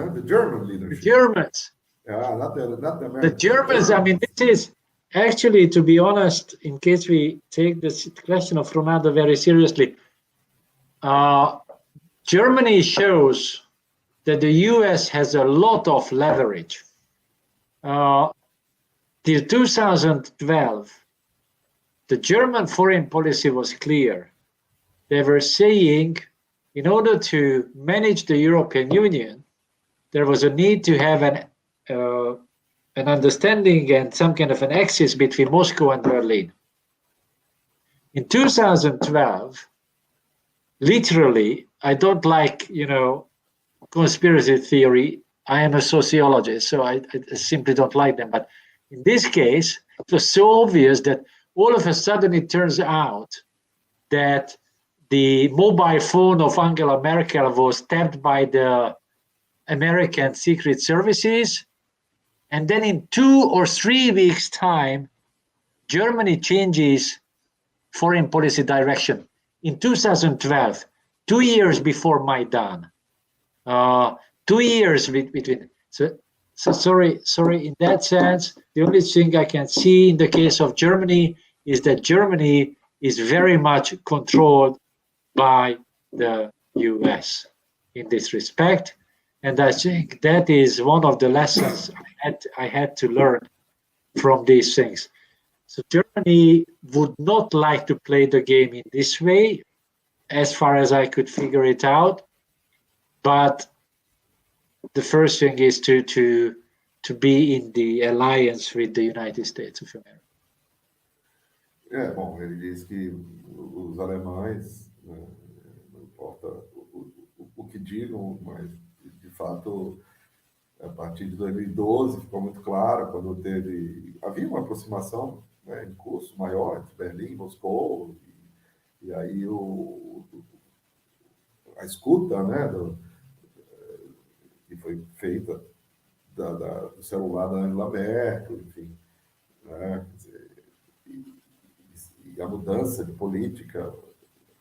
leadership. Germans. Not the Americans. The Germans. I mean, this is actually, to be honest, in case we take this question of Ronaldo very seriously, Germany shows that the U.S. has a lot of leverage. Till 2012, the German foreign policy was clear. They were saying, in order to manage the European Union, there was a need to have an understanding and some kind of an axis between Moscow and Berlin. In 2012, literally, I don't like, conspiracy theory. I am a sociologist, so I simply don't like them. But in this case, it was so obvious that all of a sudden it turns out that the mobile phone of Angela Merkel was tapped by the American Secret Services. And then in 2 or 3 weeks' time, Germany changes foreign policy direction. In 2012, 2 years before Maidan, 2 years between. So sorry, in that sense, the only thing I can see in the case of Germany is that Germany is very much controlled by the US in this respect. And I think that is one of the lessons I had to learn from these things. So Germany would not like to play the game in this way, as far as I could figure it out. But the first thing is to be in the alliance with the United States of America. Bom, ele diz que os alemães, né, não importa o que digam, mas de fato, a partir de 2012 ficou muito claro quando havia uma aproximação, né, em curso maior entre Berlim e Moscou, e aí a escuta, né, que foi feita do celular da Angela Merkel, enfim, né, e a mudança de política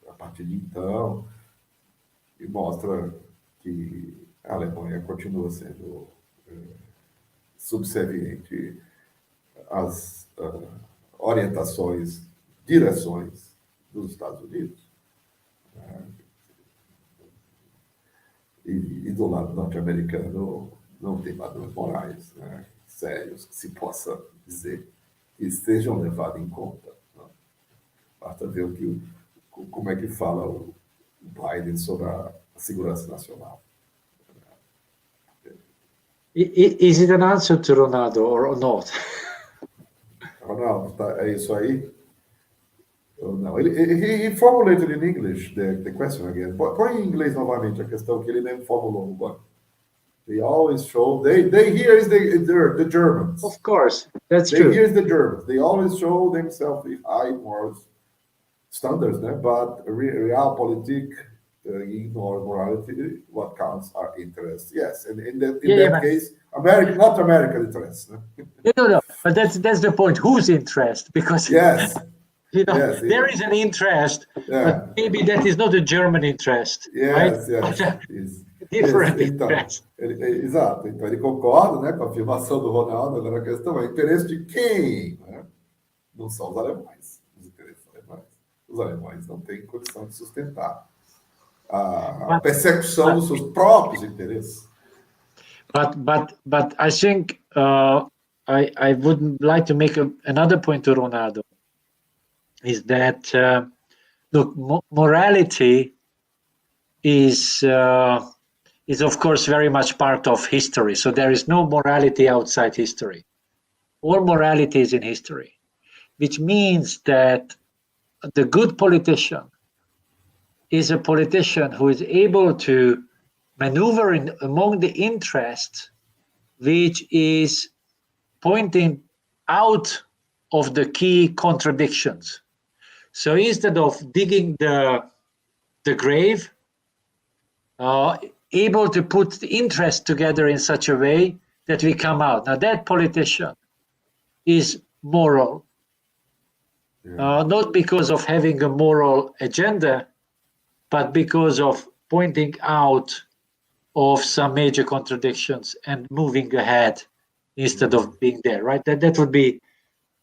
a partir de então, e mostra que a Alemanha continua sendo subserviente às orientações, direções dos Estados Unidos. Né? E do lado norte-americano não tem padrões morais, né, sérios que se possa dizer que estejam levados em conta. Né? Basta ver como é que fala o Biden sobre a segurança nacional. Is it an answer to Ronaldo or not? Ronaldo, é isso aí? Não, he formulated in English the question again. Põe em inglês novamente a questão que ele nem formulou. They always show, they here is the Germans. Of course, that's true. Here is the Germans. They always show themselves with high moral standards, né? But realpolitik ignore morality. What counts are interests. Yes, and in that case, not American interests. Né? No. But that's the point. Whose interest? Because yes. There is an interest, but maybe that is not a German interest, right? Yes. Different interest. Exato. Então, ele concorda, né, com a afirmação do Ronaldo. Agora, a questão é interesse de quem? Né? Não são os alemães, os interesses alemães. Os alemães não têm condição de sustentar a persecução dos seus próprios interesses. But I think I would like to make another point to Ronaldo. Is that look, morality is of course very much part of history. So there is no morality outside history. All morality is in history, which means that the good politician is a politician who is able to maneuver among the interests, which is pointing out of the key contradictions. So instead of digging the grave, able to put the interest together in such a way that we come out. Now that politician is moral, not because of having a moral agenda, but because of pointing out of some major contradictions and moving ahead instead of being there, right? That would be,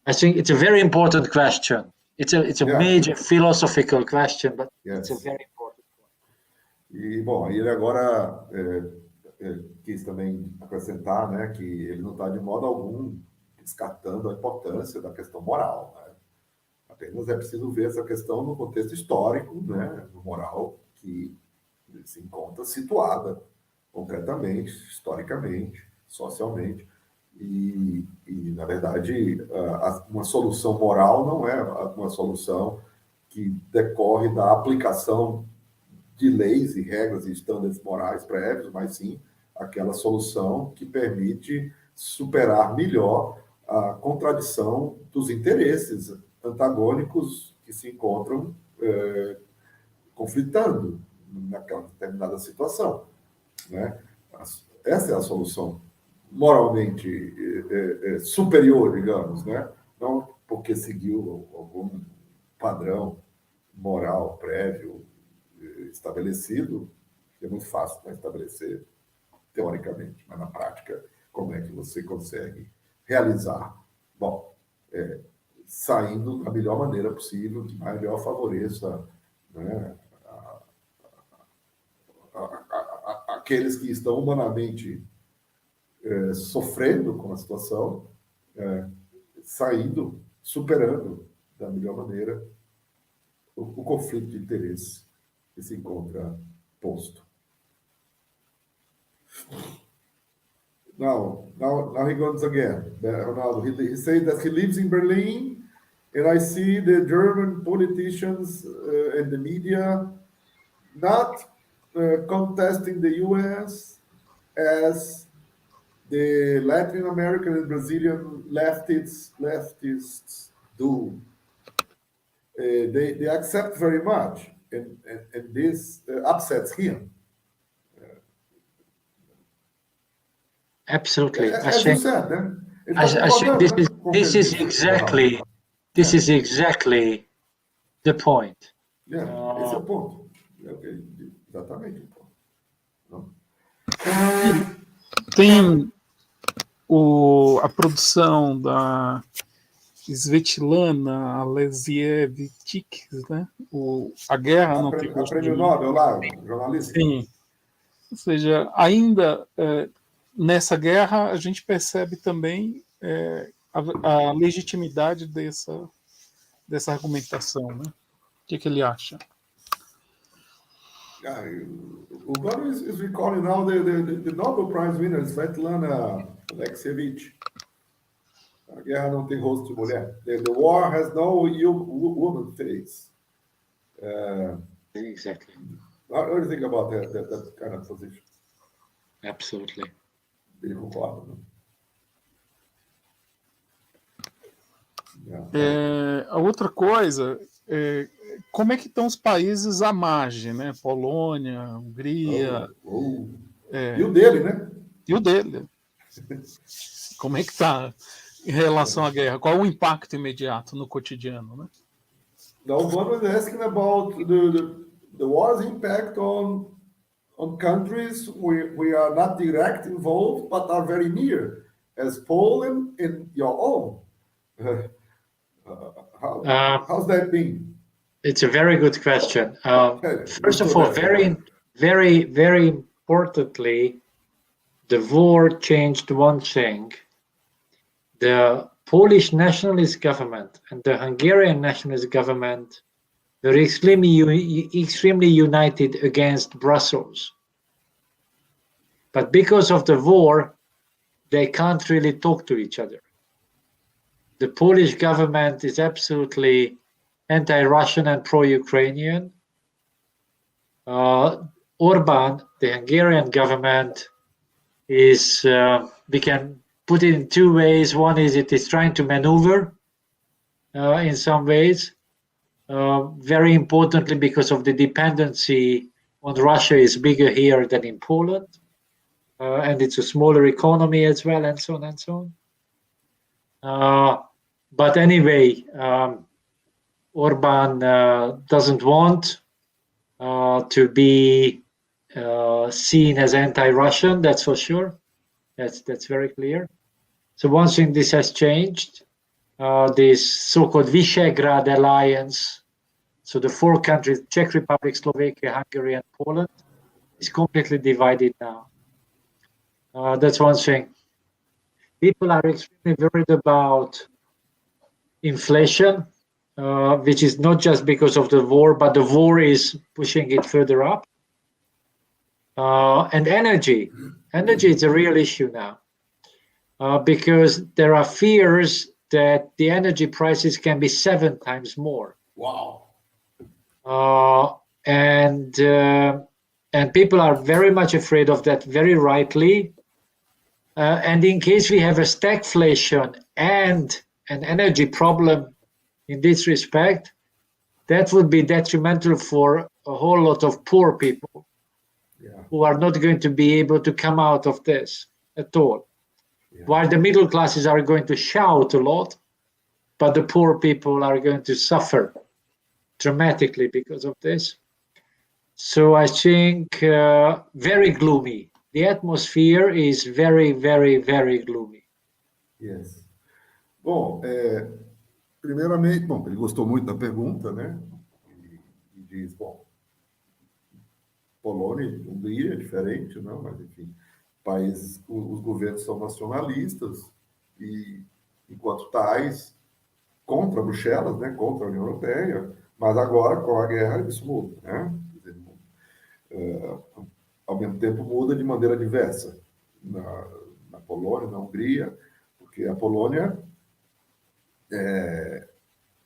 I think it's a very important question. It's a major philosophical question, but it's a very important one. E, bom, ele agora quis também acrescentar, né, que ele não está de modo algum descartando a importância da questão moral, né? Apenas é preciso ver essa questão no contexto histórico, né, no moral que se encontra situada concretamente, historicamente, socialmente. E, na verdade, uma solução moral não é uma solução que decorre da aplicação de leis e regras e estándares morais prévios, mas sim aquela solução que permite superar melhor a contradição dos interesses antagônicos que se encontram conflitando naquela determinada situação, né? Essa é a solução moralmente superior, digamos, né? Não porque seguiu algum padrão moral prévio estabelecido, que é muito fácil para estabelecer teoricamente, mas na prática, como é que você consegue realizar? Bom, saindo da melhor maneira possível, que melhor favoreça, né, aqueles que estão humanamente sofrendo com a situação, saindo, superando da melhor maneira o conflito de interesse que se encontra posto. Now he goes again. Ronaldo, he said that he lives in Berlin, and I see the German politicians and the media not contesting the U.S. as the Latin American and Brazilian leftists do. They accept very much, and this upsets him. Absolutely. As you said, this is exactly the point. Esse é o ponto. Exatamente o ponto. Não? Tem a produção da Svetlana Alexievich, né? A Guerra Não Tem Gosto de Prêmio Nobel lá, jornalista. Sim. Ou seja, ainda nessa guerra a gente percebe também a legitimidade dessa argumentação, né? O que ele acha? O Gordon is recalling now the Nobel Prize winner, Svetlana Alexievich. A guerra não tem rosto de mulher. The war has no woman face. Exactly. What do you think about that kind of position? Absolutely. Ele concorda, né? A outra coisa como é que estão os países à margem, né? Polônia, Hungria. E o dele, né? E o dele. Como é que está em relação à guerra? Qual o impacto imediato no cotidiano, né? Now, one was asking about the war's impact on countries we are not direct involved, but are very near, as Poland and your own. How's that been? It's a very good question. First of all, very, very, very importantly, the war changed one thing. The Polish nationalist government and the Hungarian nationalist government were extremely united against Brussels. But because of the war, they can't really talk to each other. The Polish government is absolutely anti-Russian and pro-Ukrainian. Orban, the Hungarian government, is, we can put it in two ways. One is it is trying to maneuver in some ways. Very importantly, because of the dependency on Russia is bigger here than in Poland. And it's a smaller economy as well, and so on and so on. But anyway, Orban doesn't want to be seen as anti-Russian, that's for sure. That's very clear. So one thing this has changed, this so-called Visegrad alliance, so the four countries, Czech Republic, Slovakia, Hungary, and Poland, is completely divided now. That's one thing. People are extremely worried about inflation, which is not just because of the war, but the war is pushing it further up. And energy. Energy is a real issue now, because there are fears that the energy prices can be 7 times more. Wow. And people are very much afraid of that, very rightly. And in case we have a stagflation and an energy problem in this respect, that would be detrimental for a whole lot of poor people who are not going to be able to come out of this at all. While the middle classes are going to shout a lot, but the poor people are going to suffer dramatically because of this. So I think very gloomy. The atmosphere is very, very, very gloomy. Yes. Bom, Primeiramente, bom, ele gostou muito da pergunta, né? E diz, bom, Polônia e Hungria é diferente, não? Mas, enfim, países, os governos são nacionalistas e, enquanto tais, contra Bruxelas, né? Contra a União Europeia, mas agora, com a guerra, isso muda, né? Quer dizer, ao mesmo tempo, muda de maneira diversa na Polônia, na Hungria, porque a Polônia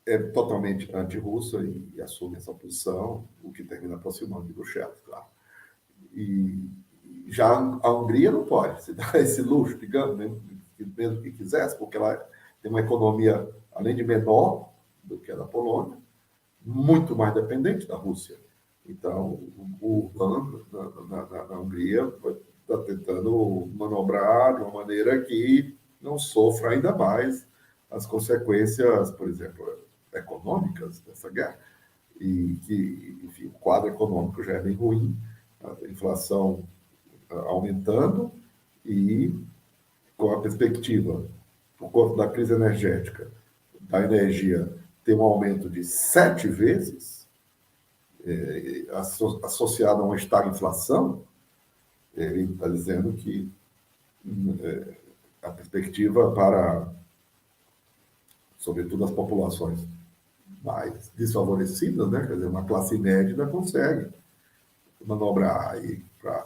é totalmente anti-russa e assume essa posição, o que termina aproximando de Bruxelas, claro. E já a Hungria não pode se dar esse luxo, digamos, mesmo que quisesse, porque ela tem uma economia, além de menor do que a da Polônia, muito mais dependente da Rússia. Então, o PAN, na Hungria, está tentando manobrar de uma maneira que não sofra ainda mais as consequências, por exemplo, econômicas dessa guerra. E que, enfim, o quadro econômico já é bem ruim, a inflação aumentando e com a perspectiva, por conta da crise energética, da energia ter um aumento de 7 vezes, associado a uma estagflação, ele está dizendo que a perspectiva para, sobretudo, as populações mais desfavorecidas, né? Quer dizer, uma classe média ainda consegue manobrar aí para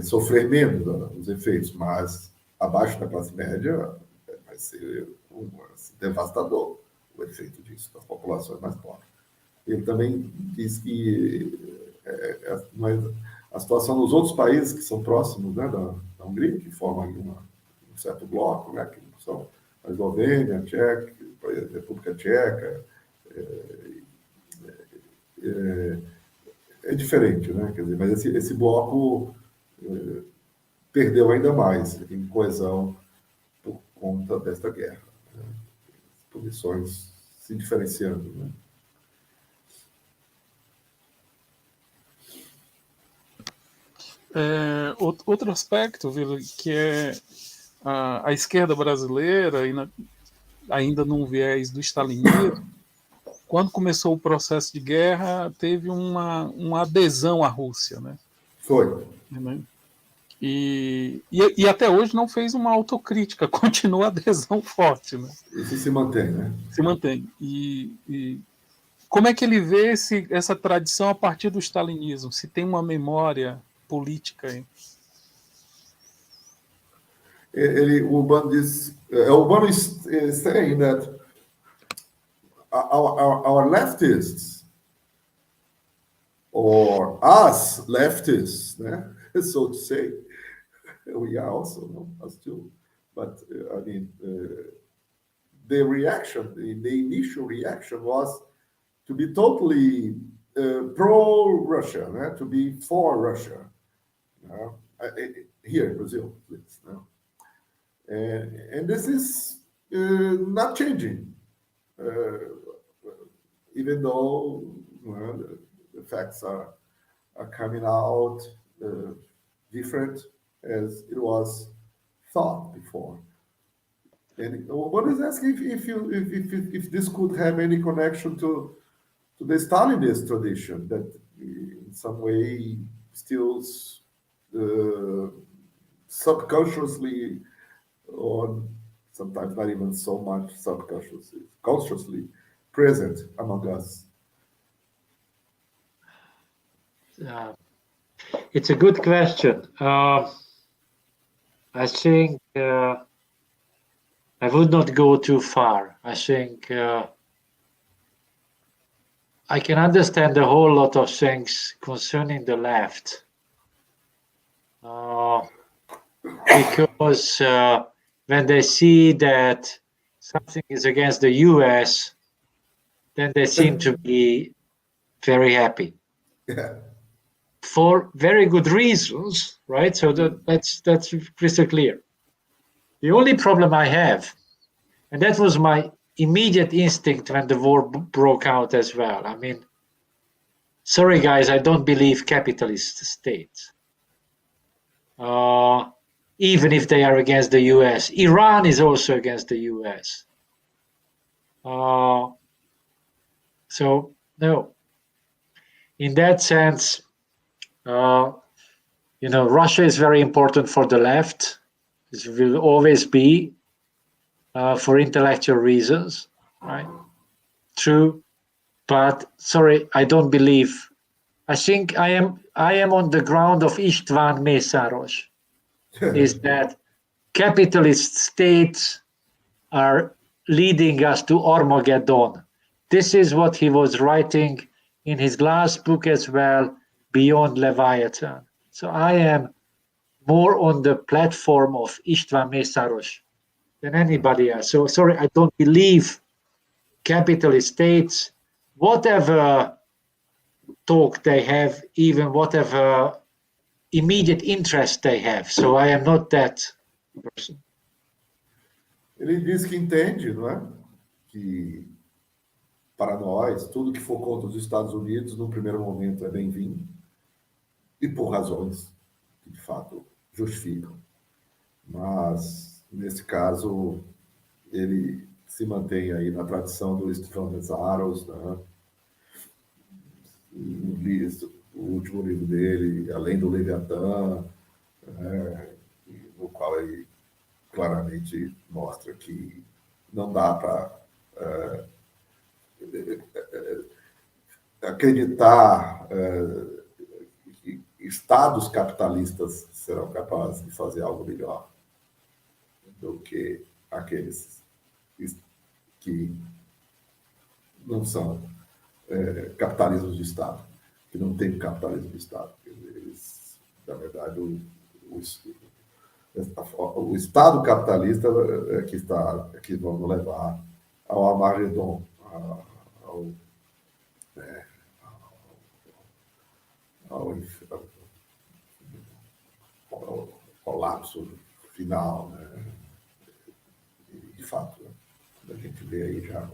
sofrer menos os efeitos, mas abaixo da classe média vai ser devastador o efeito disso, das populações mais pobres. Ele também diz que a situação nos outros países que são próximos, né, da Hungria, que formam um certo bloco, né, que são a Eslovênia, a Tcheca, a República Tcheca, é diferente, né? Quer dizer, mas esse bloco perdeu ainda mais em coesão por conta desta guerra, né? As posições se diferenciando, né? Outro aspecto, Vila, que é a esquerda brasileira, ainda num viés do stalinismo, quando começou o processo de guerra, teve uma adesão à Rússia, né? Foi. E até hoje não fez uma autocrítica, continua a adesão forte, né? Isso se mantém, né? Se mantém. E como é que ele vê essa tradição a partir do stalinismo? Se tem uma memória política aí? O Urbano is saying that our leftists, or us leftists, né? So to say, we are also, no, us too, but I mean, the initial reaction was to be totally pro-Russia, né? To be for Russia, here in Brazil, please. No? And this is not changing, even though the facts are coming out different as it was thought before. And one is asking if this could have any connection to the Stalinist tradition that in some way still subconsciously, or sometimes not even so much subconsciously, consciously present among us. It's a good question. I think I would not go too far. I think I can understand a whole lot of things concerning the left, because when they see that something is against the US, then they seem to be very happy. Yeah. For very good reasons, right? So that's crystal clear. The only problem I have, and that was my immediate instinct when the war broke out as well. I mean, sorry guys, I don't believe capitalist states. even if they are against the US. Iran is also against the US. So, no. In that sense, Russia is very important for the left. This will always be for intellectual reasons, right? True, but sorry, I don't believe. I think I am on the ground of István Mészáros. Is that capitalist states are leading us to Armageddon. This is what he was writing in his last book as well, Beyond Leviathan. So I am more on the platform of István Mészáros than anybody else. So sorry, I don't believe capitalist states, whatever talk they have, even whatever immediate interest they have. So I am not that person. Ele diz que entende, não é? Que para nós, tudo que for contra os Estados Unidos, no primeiro momento, é bem-vindo, e por razões que, de fato, justificam. Mas, nesse caso, ele se mantém aí na tradição do István Mészáros, né? O último livro dele, Além do Leviatã, no qual ele claramente mostra que não dá para acreditar que estados capitalistas serão capazes de fazer algo melhor do que aqueles que não são capitalismos de Estado, que não tem capitalismo de Estado. Eles, na verdade, o Estado capitalista é que vão levar ao Armagedon, ao colapso final, né? De fato, né? A gente vê aí já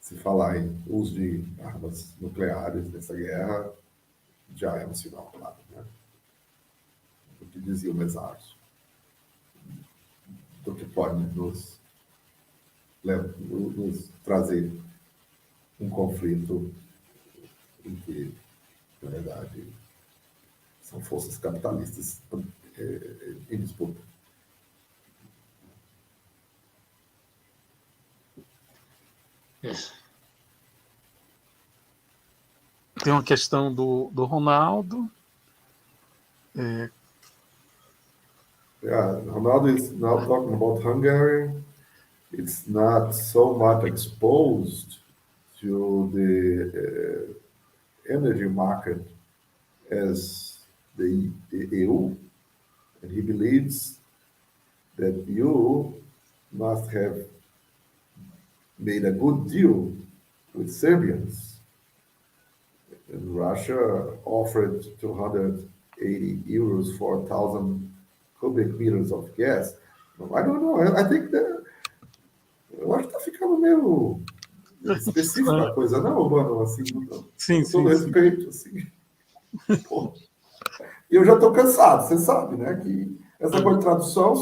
se falar em uso de armas nucleares nessa guerra, já é um sinal claro, né? Do que dizia o Mészáros, do que pode nos trazer um conflito em que, na verdade, são forças capitalistas em disputa. Yes. Tem uma questão do Ronaldo. Yeah, Ronaldo is now talking about Hungary. It's not so much exposed to the energy market as the EU, and he believes that EU must have made a good deal with Serbians. And Russia offered 280 euros for 1,000 cubic meters of gas. I don't know. I think that eu acho que está ficando meio específica a coisa, não, mano? Assim, Sim, com todo respeito, assim. Pô. Eu já estou cansado, você sabe, né? Que essa coisa de tradução,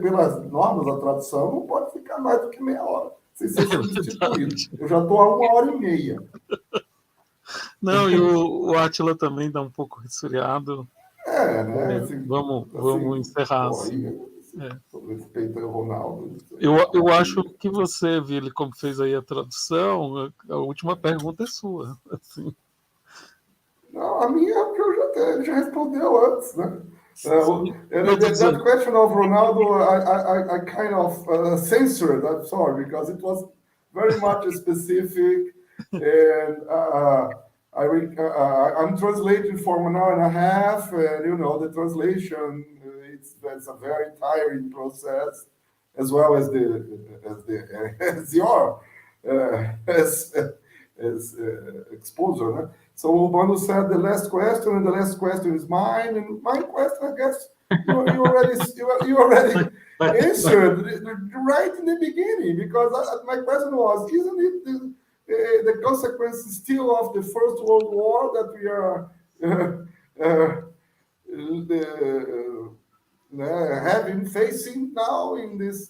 pelas normas da tradução, não pode ficar mais do que meia hora. Sem ser substituído. Eu já estou há 1h30. Não, e o Átila também dá um pouco resfriado. Né? Assim, vamos encerrar. Respeito ao Ronaldo. Eu acho que você, Vili, como fez aí a tradução, a última pergunta é sua. Assim. Não, a minha é porque ele já respondeu antes, né? That question of Ronaldo, I kind of censored, I'm sorry, because it was very much specific, and I'm translating for 1 hour and a half, and the translation, it's a very tiring process, as well as your exposure. Né? So Urbano said the last question, and the last question is mine, and my question, I guess, you already answered right in the beginning, because my question was, isn't it the consequence still of the First World War that we are facing now in this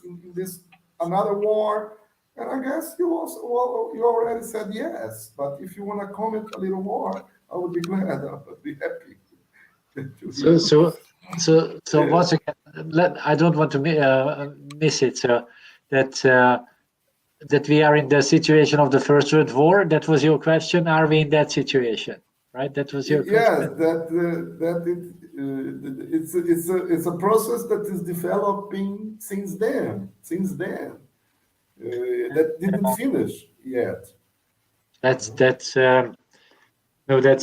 another war. And I guess you already said yes. But if you want to comment a little more, I would be glad. I would be happy. So once again, I don't want to miss it. So that we are in the situation of the First World War. That was your question. Are we in that situation? Right. That was your question. Yes, it's a process that is developing since then. That didn't finish yet. That's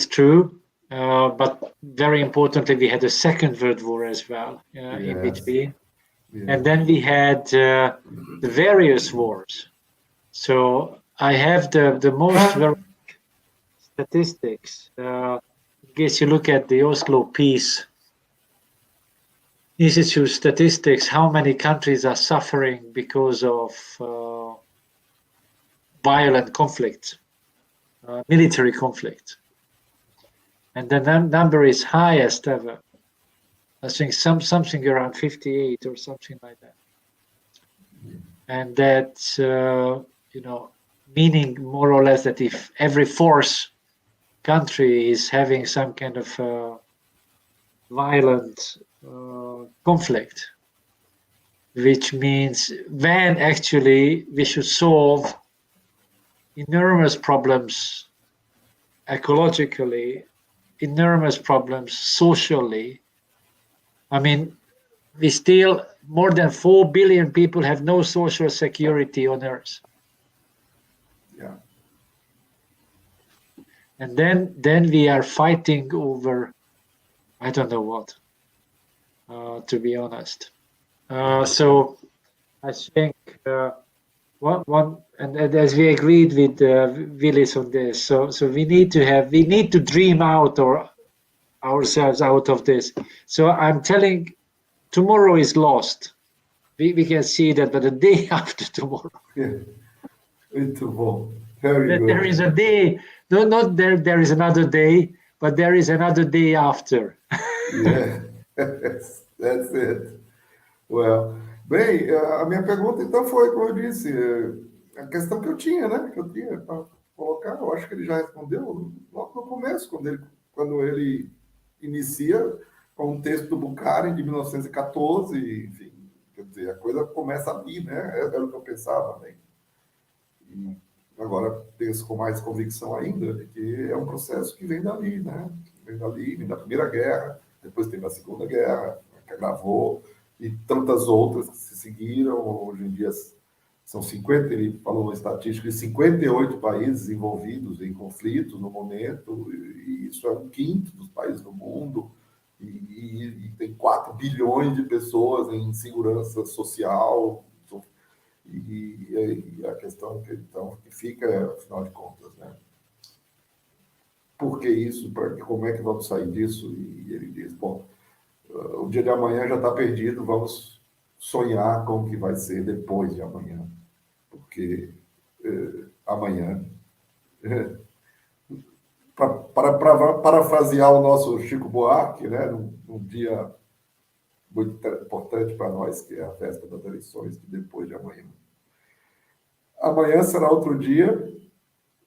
true. But very importantly, we had a Second World War as well in between, and then we had the various wars. So I have the most statistics. In case you look at the Oslo Peace Institute statistics, how many countries are suffering because of violent conflict, military conflict. And the number is highest ever. I think something around 58 or something like that. And that's, meaning more or less that if every fourth country is having some kind of violent conflict, which means when actually we should solve enormous problems ecologically, enormous problems socially. I mean, we still, more than 4 billion people have no social security on Earth. Yeah. And then we are fighting over, I don't know what, to be honest. So I think and as we agreed with Willis on this, so we need to dream out ourselves out of this. So I'm telling, tomorrow is lost. We can see that, but the day after tomorrow. Yeah, tomorrow. Very good. There is a day. No, not there is another day, but there is another day after. Yeah, that's it. Well, bem, a minha pergunta então foi, como eu disse, a questão que eu tinha, né? Que eu tinha para colocar, eu acho que ele já respondeu logo no começo, quando ele inicia com um texto do Bukharin de 1914, enfim, quer dizer, a coisa começa ali, né? Era o que eu pensava, né? E agora penso com mais convicção ainda de que é um processo que vem dali, né? Vem da Primeira Guerra, depois teve a Segunda Guerra, que agravou, e tantas outras que se seguiram. Hoje em dia são 50, ele falou na estatística, de 58 países envolvidos em conflitos no momento, e isso é 1/5 dos países do mundo, e tem 4 bilhões de pessoas em insegurança social, e a questão que fica, afinal de contas, né? Por que isso? Como é que vamos sair disso? E ele diz, bom, o dia de amanhã já está perdido, vamos sonhar com o que vai ser depois de amanhã. Porque amanhã, para parafrasear o nosso Chico Buarque, né, num dia muito importante para nós, que é a festa das eleições, que depois de amanhã. Amanhã será outro dia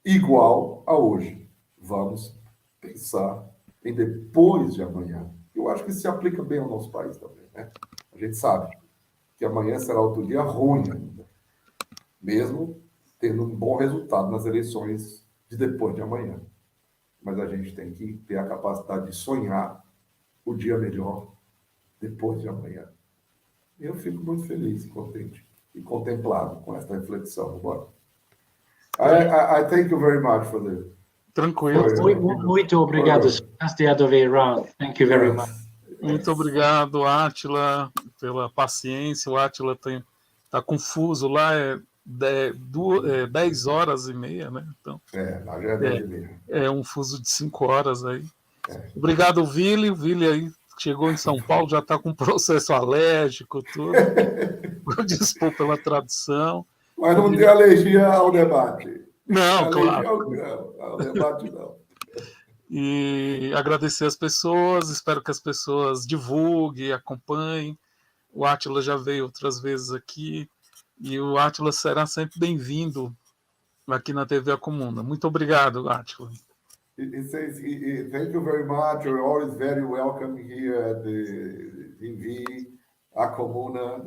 igual a hoje. Vamos pensar em depois de amanhã. Eu acho que isso se aplica bem ao nosso país também, né? A gente sabe que amanhã será outro dia ruim ainda, mesmo tendo um bom resultado nas eleições de depois de amanhã. Mas a gente tem que ter a capacidade de sonhar o dia melhor depois de amanhã. Eu fico muito feliz e contente e contemplado com essa reflexão. Bora. I thank you very much for the... Tranquilo. Muito obrigado. That's the other way around. Thank you very much. Muito obrigado, Átila, pela paciência. O Átila está confuso lá, 10h30, né? Então, lá já é 10h30. É um fuso de 5 horas aí. Obrigado, Willi. O Willi aí chegou em São Paulo, já está com processo alérgico, tudo. Desculpa pela tradução. Mas não tem alergia ao debate. Não, claro. Ao debate, não. E agradecer as pessoas, espero que as pessoas divulguem, acompanhem. O ÁTILA já veio outras vezes aqui, e o ÁTILA será sempre bem-vindo aqui na TV A Comuna. Muito obrigado, ÁTILA. He says, thank you very much. You're always very welcome here at the TV A Comuna.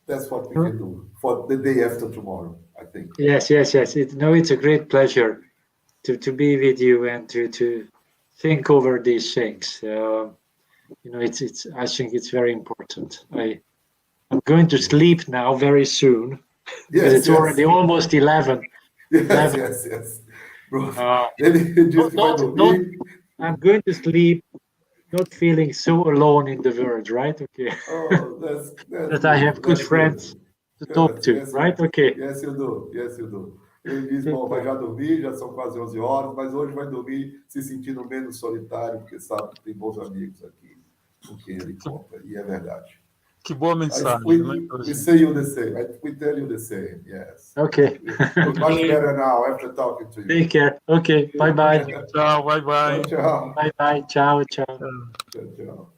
That's what we can do for the day after tomorrow, I think. Yes. It's a great pleasure to be with you and to think over these things. It's I think it's very important. I'm going to sleep now very soon. Yes, it's already almost 11. Yes. I'm going to sleep not feeling so alone in the world, right? Okay. Oh, that's that I have good friends to talk to, right? Okay. Yes, you do. Ele diz, bom, vai já dormir, já são quase 11 horas, mas hoje vai dormir se sentindo menos solitário, porque sabe que tem bons amigos aqui com quem ele conta, e é verdade. Que boa mensagem. We say you the same. We tell you the same, yes. Okay. Much better now after talking to you. Take care. Okay, bye-bye. Tchau, bye-bye. Tchau. Bye-bye, ciao. Tchau.